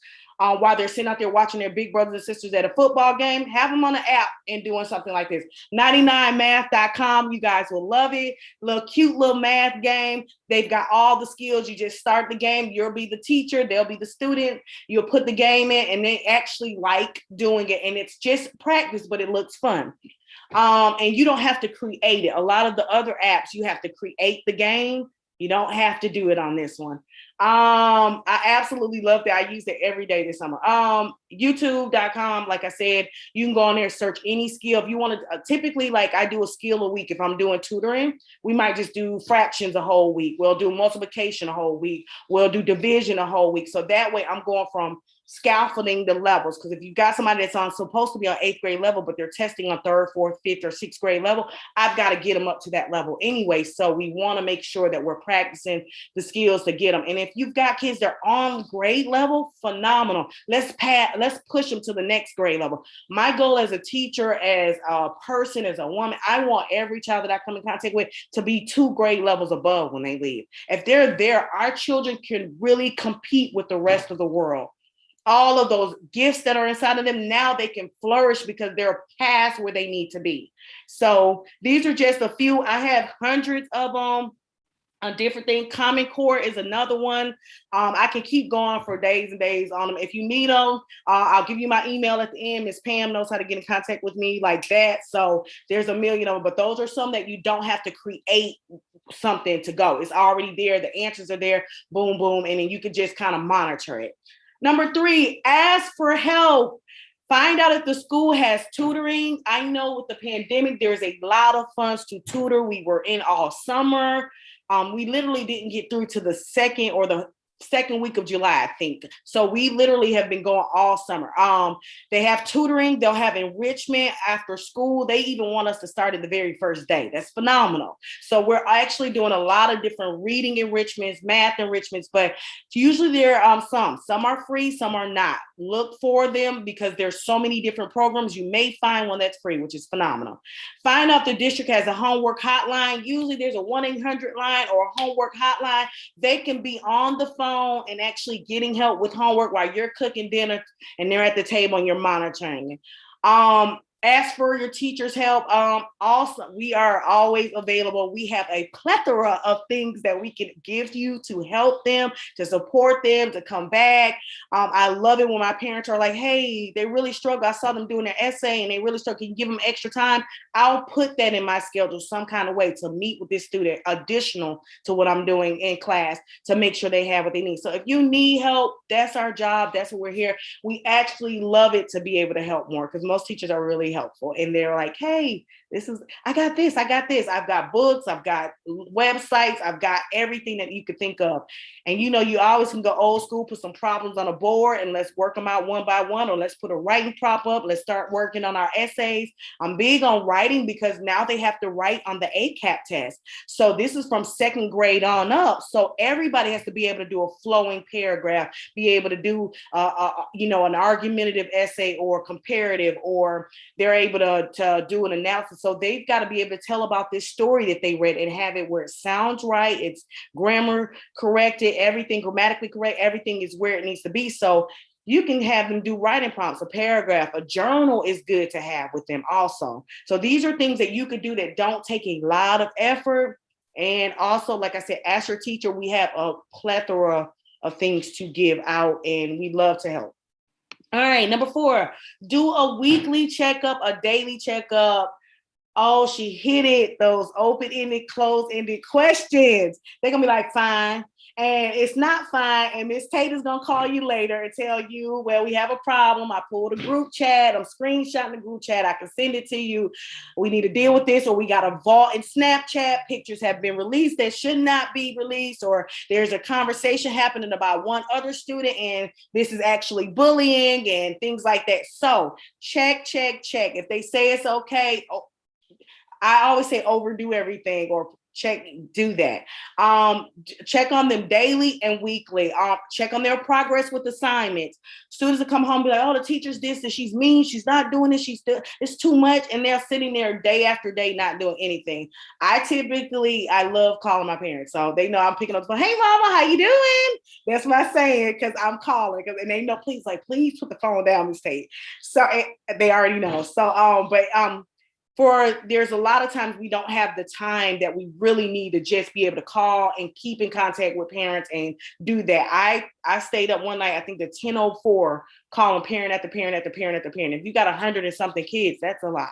while they're sitting out there watching their big brothers and sisters at a football game. Have them on the app and doing something like this. 99math.com. You guys will love it. Cute little math game. They've got all the skills. You just start the game. You'll be the teacher. They'll be the student. You'll put the game in, and they actually like doing it. And it's just practice, but it looks fun. And you don't have to create it. A lot of the other apps, you have to create the game. You don't have to do it on this one. I absolutely love that. I use it every day this summer. YouTube.com, like I said, you can go on there and search any skill. If you want to, typically, like I do a skill a week. If I'm doing tutoring, we might just do fractions a whole week. We'll do multiplication a whole week. We'll do division a whole week. So that way I'm going from scaffolding the levels, because if you've got somebody that's supposed to be on 8th grade level, but they're testing on 3rd, 4th, 5th, or 6th grade level, I've got to get them up to that level anyway. So we want to make sure that we're practicing the skills to get them. And if you've got kids that are on grade level, phenomenal. Let's push them to the next grade level. My goal as a teacher, as a person, as a woman, I want every child that I come in contact with to be 2 grade levels above when they leave. If they're there, our children can really compete with the rest of the world. All of those gifts that are inside of them, now they can flourish because they're past where they need to be. So these are just a few. I have hundreds of them. A different thing. Common Core is another one. I can keep going for days and days on them. If you need them, I'll give you my email at the end. Miss Pam knows how to get in contact with me like that. So there's a million of them, but those are some that you don't have to create something to go. It's already there. The answers are there. Boom, boom. And then you can just kind of monitor it. Number 3, ask for help. Find out if the school has tutoring. I know with the pandemic, there's a lot of funds to tutor. We were in all summer. We literally didn't get through to the second week of July, I think. So we literally have been going all summer. They have tutoring. They'll have enrichment after school. They even want us to start at the very first day. That's phenomenal. So we're actually doing a lot of different reading enrichments, math enrichments, but usually there are some are free, some are not. Look for them because there's so many different programs. You may find one that's free, which is phenomenal. Find out if the district has a homework hotline. Usually there's a 1-800 line or a homework hotline. They can be on the phone and actually getting help with homework while you're cooking dinner and they're at the table and you're monitoring. Ask for your teacher's help. Also, we are always available. We have a plethora of things that we can give you to help them, to support them, to come back. I love it when my parents are like, hey, they really struggle. I saw them doing their essay and they really struggle. Can you give them extra time? I'll put that in my schedule some kind of way to meet with this student, additional to what I'm doing in class, to make sure they have what they need. So if you need help, that's our job. That's what we're here. We actually love it to be able to help more because most teachers are really helpful and they're like, hey, I got this. I've got books, I've got websites, I've got everything that you could think of. And you always can go old school, put some problems on a board and let's work them out one by one, or let's put a writing prop up. Let's start working on our essays. I'm big on writing because now they have to write on the ACAP test. So this is from 2nd grade on up. So everybody has to be able to do a flowing paragraph, be able to do an argumentative essay or comparative, or they're able to do an analysis. So they've got to be able to tell about this story that they read and have it where it sounds right. It's grammar corrected, everything grammatically correct. Everything is where it needs to be. So you can have them do writing prompts, a paragraph, a journal is good to have with them also. So these are things that you could do that don't take a lot of effort. And also, like I said, ask your teacher. We have a plethora of things to give out and we love to help. All right, number 4, do a weekly checkup, a daily checkup. Oh, she hit it. Those open-ended, closed-ended questions. They're going to be like, fine. And it's not fine. And Miss Tate is going to call you later and tell you, well, we have a problem. I pulled a group chat. I'm screenshotting the group chat. I can send it to you. We need to deal with this, or we got a vault in Snapchat. Pictures have been released that should not be released, or there's a conversation happening about one other student and this is actually bullying and things like that. So check. If they say it's okay, I always say overdo everything or do that. Check on them daily and weekly. Check on their progress with assignments. Students will come home and be like, oh, the teacher's this and she's mean, she's not doing this, it's too much, and they're sitting there day after day not doing anything. I love calling my parents, so they know I'm picking up the phone. Hey mama, how you doing? That's my saying, because I'm calling, and they know, please put the phone down, Miss Tate. So they already know. So there's a lot of times we don't have the time that we really need to just be able to call and keep in contact with parents and do that. I stayed up one night, I think the 10:04, calling parent after parent after parent after parent. If you got 100 and something kids, that's a lot.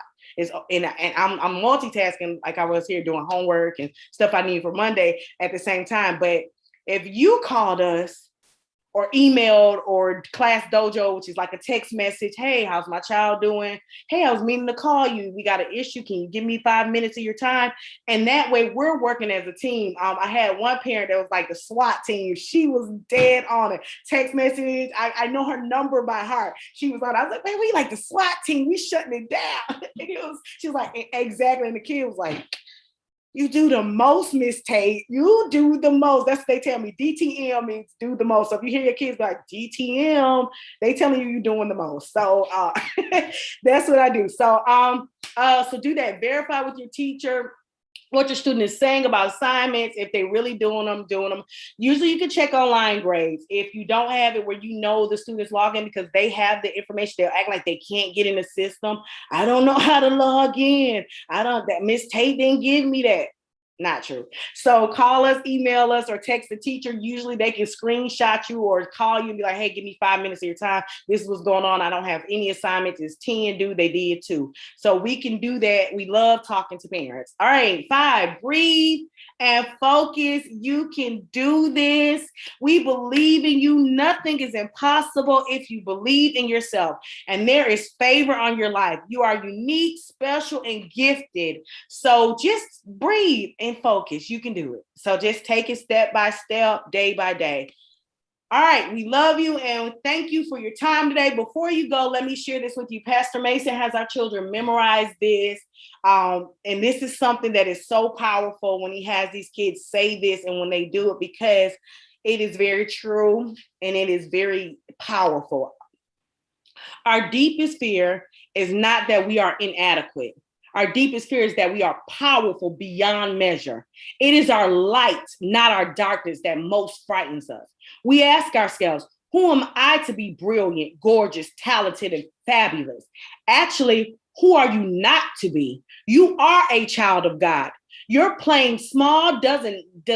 And I'm multitasking, like I was here doing homework and stuff I need for Monday at the same time. But if you called us or emailed or class dojo, which is like a text message, hey, how's my child doing? Hey, I was meaning to call you. We got an issue. Can you give me 5 minutes of your time? And that way we're working as a team. I had one parent that was like the SWAT team. She was dead on it. Text message. I know her number by heart. She was on. I was like, man, we like the SWAT team. We shutting it down. And she was like, exactly. And the kid was like, you do the most, Miss Tate. You do the most. That's what they tell me. DTM means do the most. So if you hear your kids like DTM, they telling you you're doing the most. So that's what I do. So so do that. Verify with your teacher what your student is saying about assignments, if they really doing them. Usually you can check online grades. If you don't have it where you know the students log in because they have the information, they'll act like they can't get in the system. I don't know how to log in. That Miss Tate didn't give me that. Not true. So call us, email us, or text the teacher. Usually they can screenshot you or call you and be like, hey, give me 5 minutes of your time. This is what's going on. I don't have any assignments. It's 10 due. They did too. So we can do that. We love talking to parents. All right, 5, breathe and focus. You can do this. We believe in you. Nothing is impossible if you believe in yourself. And there is favor on your life. You are unique, special, and gifted. So just breathe and focus. You can do it. So just take it step by step, day by day. All right. We love you and thank you for your time today. Before you go, let me share this with you. Pastor Mason has our children memorize this. And this is something that is so powerful when he has these kids say this and when they do it, because it is very true and it is very powerful. Our deepest fear is not that we are inadequate. Our deepest fear is that we are powerful beyond measure. It is our light, not our darkness, that most frightens us. We ask ourselves, who am I to be brilliant, gorgeous, talented, and fabulous? Actually, who are you not to be? You are a child of God. Your playing small does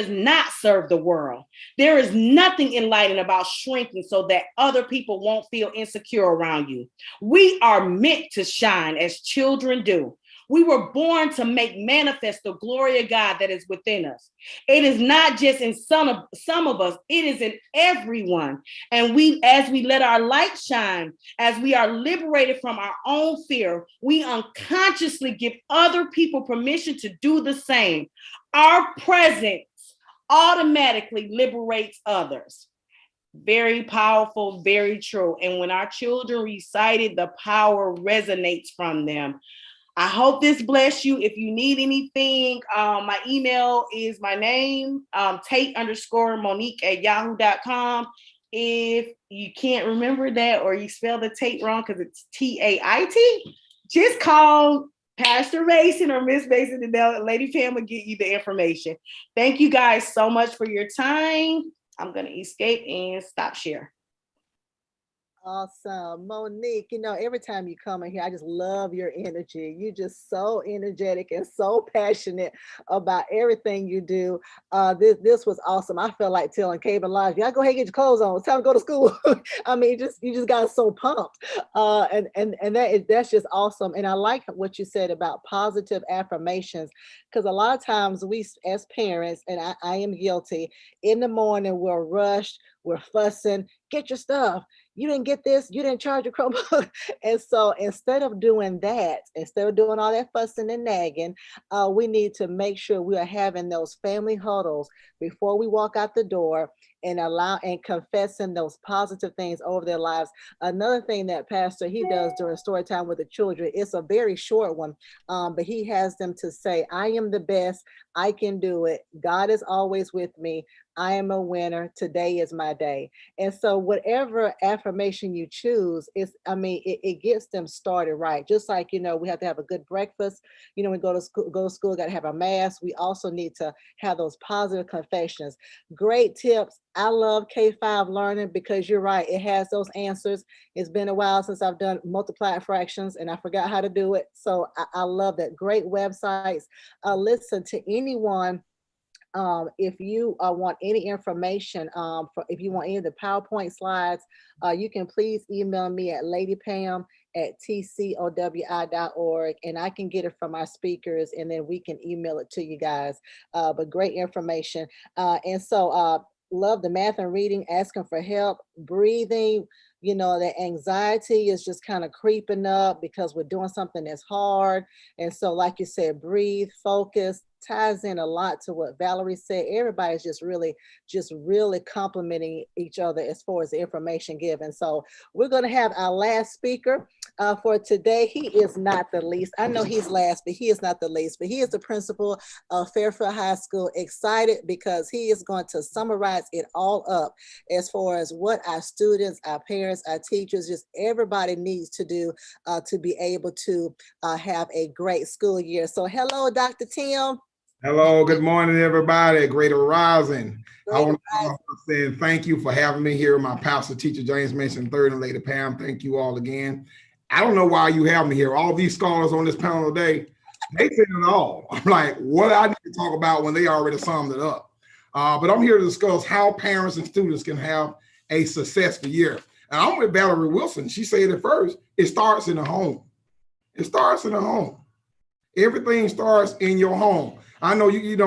not serve the world. There is nothing enlightening about shrinking so that other people won't feel insecure around you. We are meant to shine as children do. We were born to make manifest the glory of God that is within us. It is not just in some of us, it is in everyone. And as we let our light shine, as we are liberated from our own fear, we unconsciously give other people permission to do the same. Our presence automatically liberates others. Very powerful, very true. And when our children recite it, the power resonates from them. I hope this bless you. If you need anything, my email is my name, Tate_Monique@yahoo.com. If you can't remember that or you spell the Tate wrong because it's Tait, just call Pastor Mason or Miss Mason and Lady Pam will get you the information. Thank you guys so much for your time. I'm going to escape and stop share. Awesome. Monique, every time you come in here, I just love your energy. You're just so energetic and so passionate about everything you do. This was awesome. I felt like telling Cable Live, y'all go ahead and get your clothes on. It's time to go to school. I mean, you just got so pumped. And that's just awesome. And I like what you said about positive affirmations, because a lot of times we as parents, and I am guilty, in the morning we're rushed, we're fussing, get your stuff. You didn't get this, you didn't charge your Chromebook. And so instead of doing that, instead of doing all that fussing and nagging, we need to make sure we are having those family huddles before we walk out the door and confessing those positive things over their lives. Another thing that Pastor, he does during story time with the children, it's a very short one, but he has them to say, I am the best, I can do it, God is always with me, I am a winner, today is my day. And so whatever affirmation you choose, it gets them started right. Just like, we have to have a good breakfast. We go to school, got to have a mask. We also need to have those positive confessions. Great tips. I love K5 learning because you're right. It has those answers. It's been a while since I've done multiplied fractions and I forgot how to do it. So I love that. Great websites. Listen, to anyone, if you want any information, if you want any of the PowerPoint slides, you can please email me at ladypam@tcowi.org, and I can get it from our speakers, and then we can email it to you guys. But great information. And so love the math and reading, asking for help, breathing. The anxiety is just kind of creeping up because we're doing something that's hard. And so, like you said, breathe, focus, ties in a lot to what Valerie said. Everybody's just really complimenting each other as far as the information given. So we're going to have our last speaker for today. He is not the least. I know he's last, but he is not the least. But he is the principal of Fairfield High School. Excited because he is going to summarize it all up as far as what our students, our parents, our teachers, just everybody needs to do to be able to have a great school year. So hello, Dr. Tim. Hello, good morning, everybody. Great arising. I want to say thank you for having me here. My pastor, teacher James mentioned third, and Lady Pam. Thank you all again. I don't know why you have me here. All these scholars on this panel today, they said it all. I'm like, what I need to talk about when they already summed it up. But I'm here to discuss how parents and students can have a successful year. And I'm with Valerie Wilson. She said it first. It starts in the home. It starts in the home. Everything starts in your home. I know you're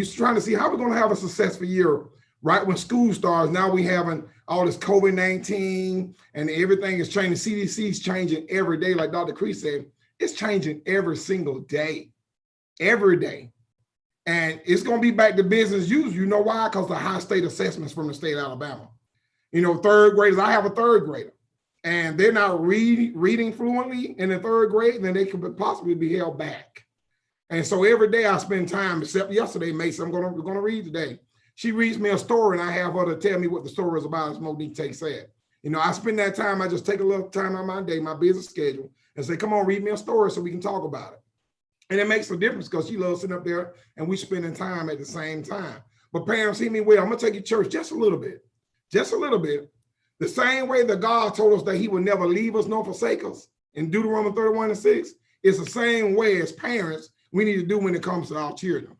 trying to see how we're going to have a successful year right when school starts. Now we having all this COVID-19 and everything is changing. CDC is changing every day. Like Dr. Cree said, it's changing every single day, every day. And it's going to be back to business usual. You know why? Because the high state assessments from the state of Alabama. Third graders, I have a third grader and they're not reading fluently in the third grade, then they could possibly be held back. And so every day I spend time, except yesterday, Mason, we're going to read today. She reads me a story and I have her to tell me what the story is about, as Monique Tate said. I spend that time, I just take a little time out of my day, my busy schedule, and say, come on, read me a story so we can talk about it. And it makes a difference because she loves sitting up there and we spending time at the same time. But parents, hear me well, I'm going to take you to church just a little bit. Just a little bit. The same way that God told us that he would never leave us nor forsake us in Deuteronomy 31:6, it's the same way as parents we need to do when it comes to our children.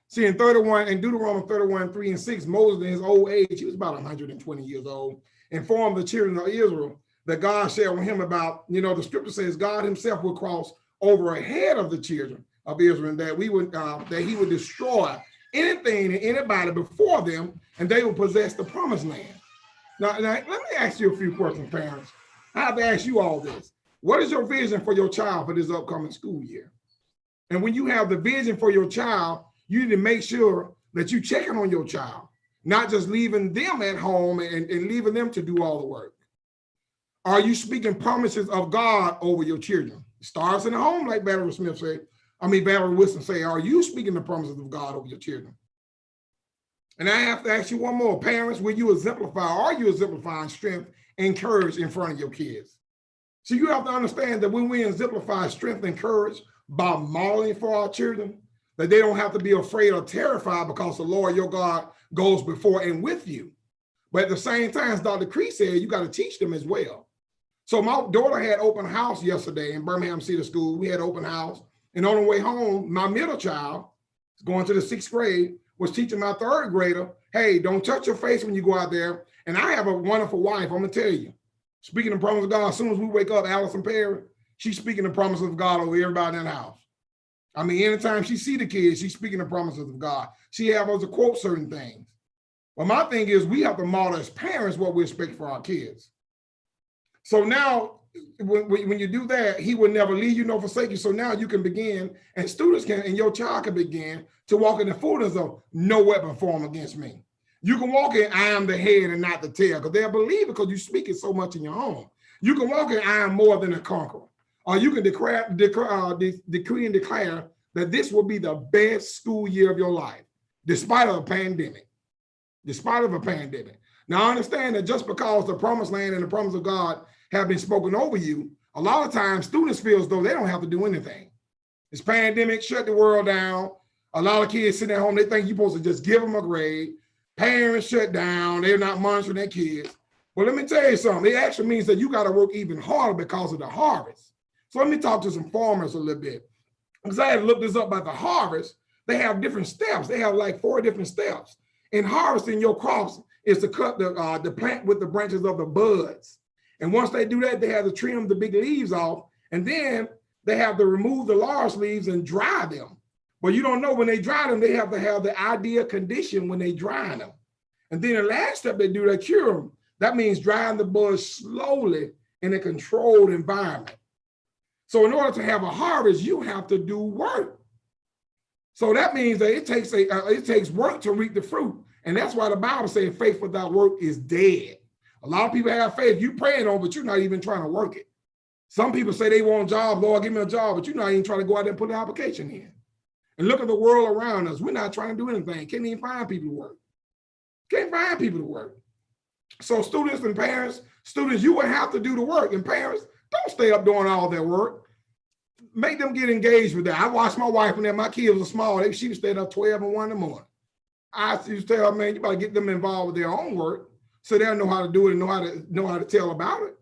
See, in Deuteronomy 31:3-6, Moses in his old age, he was about 120 years old, informed the children of Israel that God shared with him about, the scripture says God himself will cross over ahead of the children of Israel, and that he would destroy anything and anybody before them, and they will possess the promised land. Now, let me ask you a few questions, parents. I have to ask you all this. What is your vision for your child for this upcoming school year? And when you have the vision for your child, you need to make sure that you're checking on your child, not just leaving them at home and leaving them to do all the work. Are you speaking promises of God over your children? It starts in the home, like Valerie Wilson say, are you speaking the promises of God over your children? And I have to ask you one more. Parents, are you exemplifying strength and courage in front of your kids? So you have to understand that when we exemplify strength and courage by modeling for our children, that they don't have to be afraid or terrified because the Lord your God goes before and with you. But at the same time, as Dr. Cree said, you got to teach them as well. So my daughter had open house yesterday in Birmingham City School. We had open house. And on the way home, my middle child, going to the 6th grade, was teaching my 3rd grader, hey, don't touch your face when you go out there. And I have a wonderful wife, I'm going to tell you. Speaking the promise of God, as soon as we wake up, Allison Perry, she's speaking the promises of God over everybody in the house. Anytime she see the kids, she's speaking the promises of God. She have us to quote certain things. But my thing is, we have to model as parents what we expect for our kids. So now, when you do that, he will never leave you nor forsake you. So now you can begin, and students can, and your child can begin to walk in the fullness of no weapon formed against me. You can walk in, I am the head and not the tail, because they'll believe it because you speak it so much in your home. You can walk in, I am more than a conqueror. Or you can decree and declare that this will be the best school year of your life, despite of a pandemic. Despite of a pandemic. Now, understand that just because the promised land and the promise of God have been spoken over you, a lot of times students feel as though they don't have to do anything. This pandemic shut the world down. A lot of kids sitting at home, they think you're supposed to just give them a grade. Parents shut down. They're not monitoring their kids. Well, let me tell you something. It actually means that you got to work even harder because of the harvest. So let me talk to some farmers a little bit. Because I had looked this up about the harvest. They have different steps. They have like 4 different steps. In harvesting your crops is to cut the plant with the branches of the buds. And once they do that, they have to trim the big leaves off. And then they have to remove the large leaves and dry them. But you don't know when they dry them, they have to have the ideal condition when they dry them. And then the last step they do, they cure them. That means drying the buds slowly in a controlled environment. So in order to have a harvest, you have to do work. So that means that it takes work to reap the fruit. And that's why the Bible says faith without work is dead. A lot of people have faith you praying on, but you're not even trying to work it. Some people say they want a job, Lord, give me a job, but you're not even trying to go out there and put an application in. And look at the world around us. We're not trying to do anything. Can't even find people to work. Can't find people to work. So students and parents, you will have to do the work. And parents, don't stay up doing all their work. Make them get engaged with that. I watched my wife when my kids were small. She was staying up 12 and 1 in the morning. I used to tell her, man, you better get them involved with their own work so they'll know how to do it and know how to tell about it.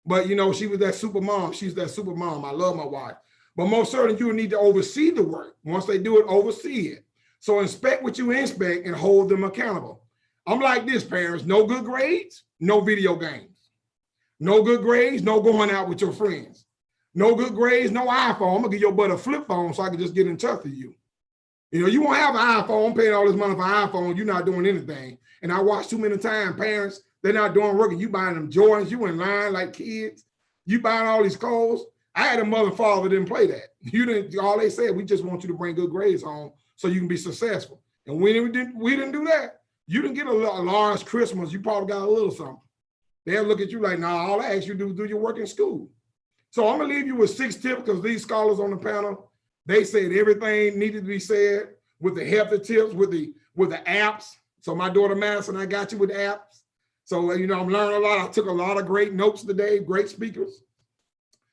But you know, she was that super mom. She's that super mom. I love my wife. But most certainly you need to oversee the work. Once they do it, oversee it. So inspect what you inspect and hold them accountable. I'm like this, parents, no good grades, no video games. No good grades, no going out with your friends. No good grades, no iPhone. I'm gonna give your butt a flip phone so I can just get in touch with you. You know, you won't have an iPhone, paying all this money for an iPhone, you're not doing anything. And I watch too many times, parents, they're not doing work and you buying them Jordans, you in line like kids, you buying all these clothes. I had a mother and father didn't play that. You didn't, all they said, we just want you to bring good grades home so you can be successful. And we didn't do that. You didn't get a large Christmas, you probably got a little something. They'll look at you like, nah, all I ask you to do is do your work in school. So I'm gonna leave you with 6 tips because these scholars on the panel, they said everything needed to be said with the healthy tips, with the apps. So my daughter Madison, I got you with apps. So, you know, I'm learning a lot. I took a lot of great notes today, great speakers.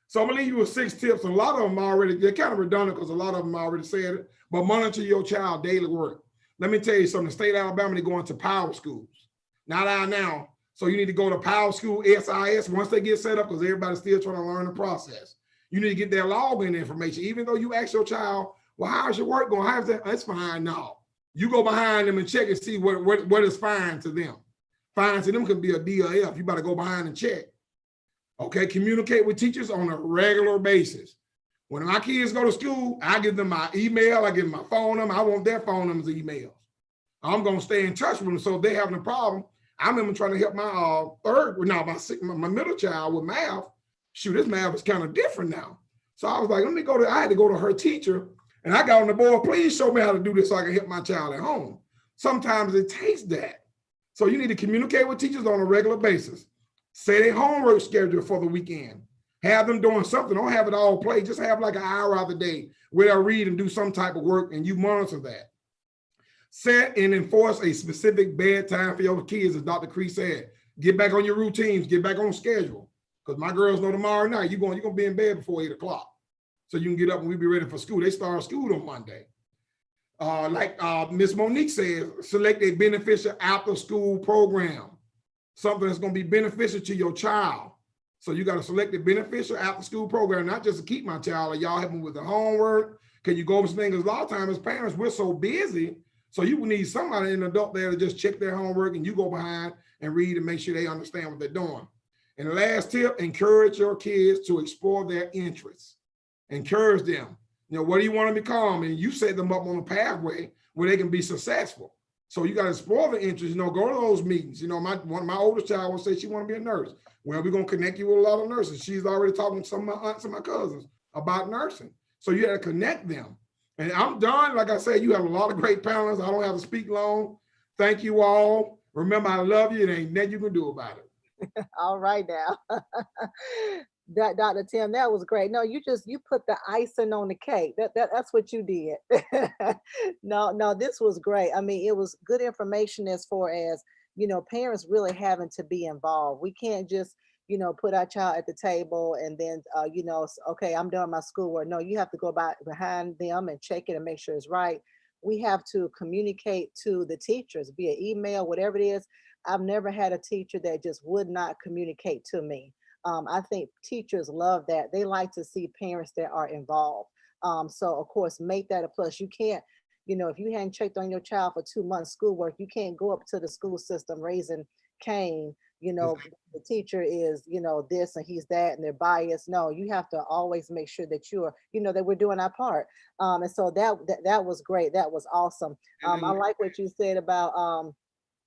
So I'm gonna leave you with 6 tips. And a lot of them already, they're kind of redundant because a lot of them already said it, but monitor your child daily work. Let me tell you something, the state of Alabama, they're going to power schools. Not out now. So you need to go to Power School, SIS, once they get set up, because everybody's still trying to learn the process. You need to get their login information, even though you ask your child, well, how's your work going? How's that? That's fine. No, you go behind them and check and see what is fine to them. Fine to them can be a D or F. You better go behind and check. Okay, communicate with teachers on a regular basis. When my kids go to school, I give them my email, I give them my phone number. I want their phone numbers and emails. I'm gonna stay in touch with them. So if they're having a problem, I remember trying to help my middle child with math. Shoot, this math is kind of different now. So I was like, I had to go to her teacher and I got on the board, please show me how to do this so I can help my child at home. Sometimes it takes that. So you need to communicate with teachers on a regular basis. Set a homework schedule for the weekend. Have them doing something. Don't have it all play. Just have like an hour out of the day where they'll read and do some type of work and you monitor that. Set and enforce a specific bedtime for your kids, as Dr. Cree said. Get back on your routines, get back on schedule. Because my girls know tomorrow night, you're going to be in bed before 8 o'clock. So you can get up and we be ready for school. They start school on Monday. Like Miss Monique said, select a beneficial after school program. Something that's going to be beneficial to your child. So you got to select a beneficial after school program, not just to keep my child, or y'all help them with the homework. Can you go over some things? Because a lot of times as parents, we're so busy. So you will need somebody, an adult there to just check their homework and you go behind and read and make sure they understand what they're doing. And the last tip, encourage your kids to explore their interests. Encourage them. You know, what do you want to become? And you set them up on a pathway where they can be successful. So you got to explore the interests, you know, go to those meetings. You know, my oldest child will say she want to be a nurse. Well, we're going to connect you with a lot of nurses. She's already talking to some of my aunts and my cousins about nursing. So you got to connect them. And I'm done. Like I said, you have a lot of great panelists. I don't have to speak long. Thank you all. Remember, I love you. There ain't nothing you can do about it. All right now. Dr. Tim, that was great. No, you put the icing on the cake. That's what you did. No, this was great. I mean, it was good information as far as, parents really having to be involved. We can't just, put our child at the table and then, okay, I'm done my schoolwork. No, you have to go behind them and check it and make sure it's right. We have to communicate to the teachers via email, whatever it is. I've never had a teacher that just would not communicate to me. I think teachers love that. They like to see parents that are involved. So of course, make that a plus. You can't, if you hadn't checked on your child for 2 months schoolwork, you can't go up to the school system raising Cain, the teacher is, this and he's that and they're biased. No, you have to always make sure that you're, that we're doing our part. And so that was great. That was awesome. I like what you said about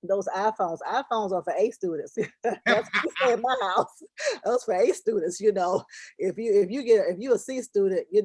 those iPhones. iPhones are for A students. That's what we say in my house. Those for A students. If you a C student, you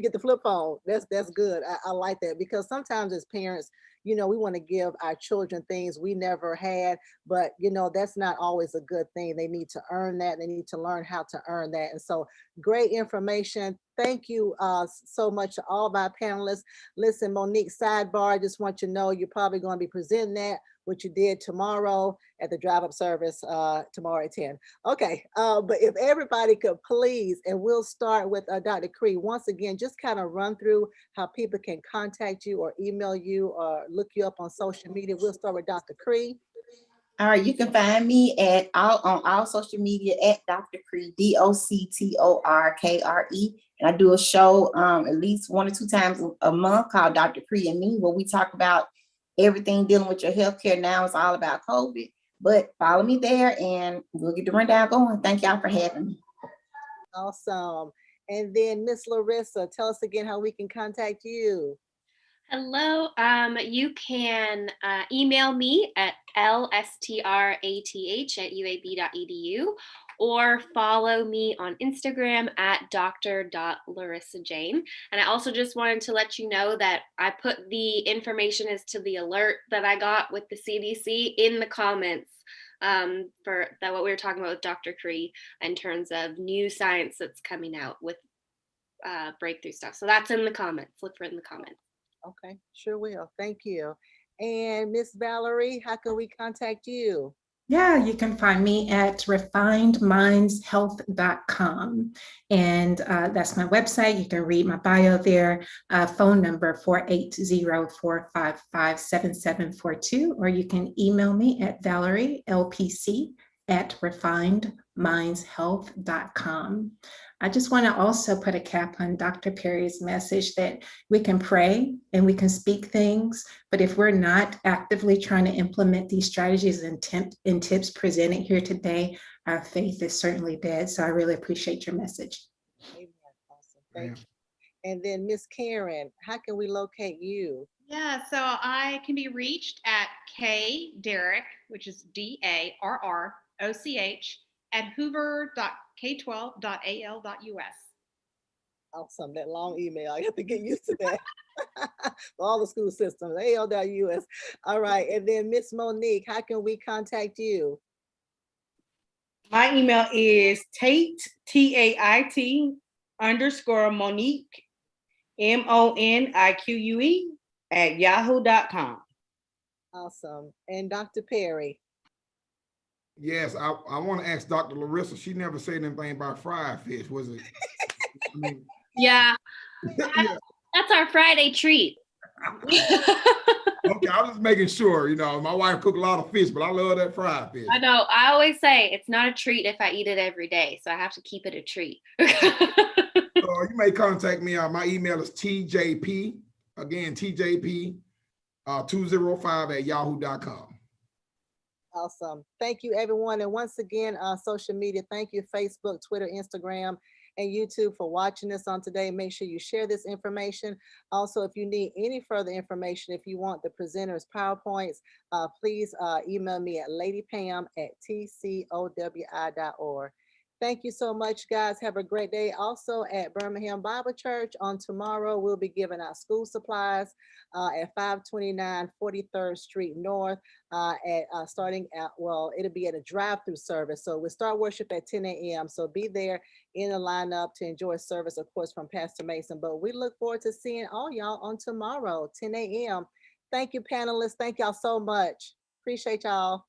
get the flip phone. That's good. I like that, because sometimes as parents, we want to give our children things we never had, but that's not always a good thing. They need to earn that. They need to learn how to earn that. And so great information. Thank you so much to all of our panelists. Listen, Monique, sidebar, I just want you to know you're probably going to be presenting that, what you did tomorrow at the drive-up service tomorrow at 10. Okay, but if everybody could please, and we'll start with Dr. Cree, once again, just kind of run through how people can contact you or email you or look you up on social media. We'll start with Dr. Cree. All right, you can find me on all social media at Dr. Cree, DoctorKre. And I do a show at least 1 or 2 times a month called Dr. Cree and Me, where we talk about everything dealing with your healthcare. Now it's all about COVID, but follow me there and we'll get the rundown going. Thank y'all for having me. Awesome. And then Miss Larissa, tell us again how we can contact you. Hello. You can email me at lstrath@uab.edu or follow me on Instagram at dr.larissajane. And I also just wanted to let you know that I put the information as to the alert that I got with the CDC in the comments for that, what we were talking about with Dr. Cree in terms of new science that's coming out with breakthrough stuff. So that's in the comments. Look for it in the comments. Okay, sure will. Thank you. And Miss Valerie, how can we contact you? Yeah, you can find me at refinedmindshealth.com. And that's my website. You can read my bio there. Phone number 480-455-7742. Or you can email me at valerielpc@refinedmindshealth.com. I just want to also put a cap on Dr. Perry's message that we can pray and we can speak things, but if we're not actively trying to implement these strategies and tips presented here today, our faith is certainly dead. So I really appreciate your message. Amen. Awesome. Thank you. And then Miss Karen, how can we locate you? Yeah, so I can be reached at kdarroch, which is DARROCH, at hoover.k12.al.us. Awesome, that long email. I have to get used to that. For all the school systems, al.us. All right, and then Miss Monique, how can we contact you? My email is Tate, TAIT _Monique, MONIQUE @yahoo.com. Awesome. And Dr. Perry? Yes, I want to ask Dr. Larissa. She never said anything about fried fish, was it? I mean, Yeah, yeah. that's our Friday treat. Okay, I was just making sure. My wife cooked a lot of fish, but I love that fried fish. I know. I always say it's not a treat if I eat it every day, so I have to keep it a treat. So you may contact me. My email is TJP, again, TJP 205 @yahoo.com. Awesome. Thank you, everyone. And once again, social media, thank you, Facebook, Twitter, Instagram, and YouTube for watching us on today. Make sure you share this information. Also, if you need any further information, if you want the presenters' PowerPoints, please email me at ladypam@tcowi.org. Thank you so much, guys. Have a great day. Also at Birmingham Bible Church on tomorrow, we'll be giving out school supplies at 529 43rd Street North. Starting at, well, it'll be at a drive-through service. So we'll start worship at 10 a.m. So be there in the lineup to enjoy service, of course, from Pastor Mason. But we look forward to seeing all y'all on tomorrow, 10 a.m. Thank you, panelists. Thank y'all so much. Appreciate y'all.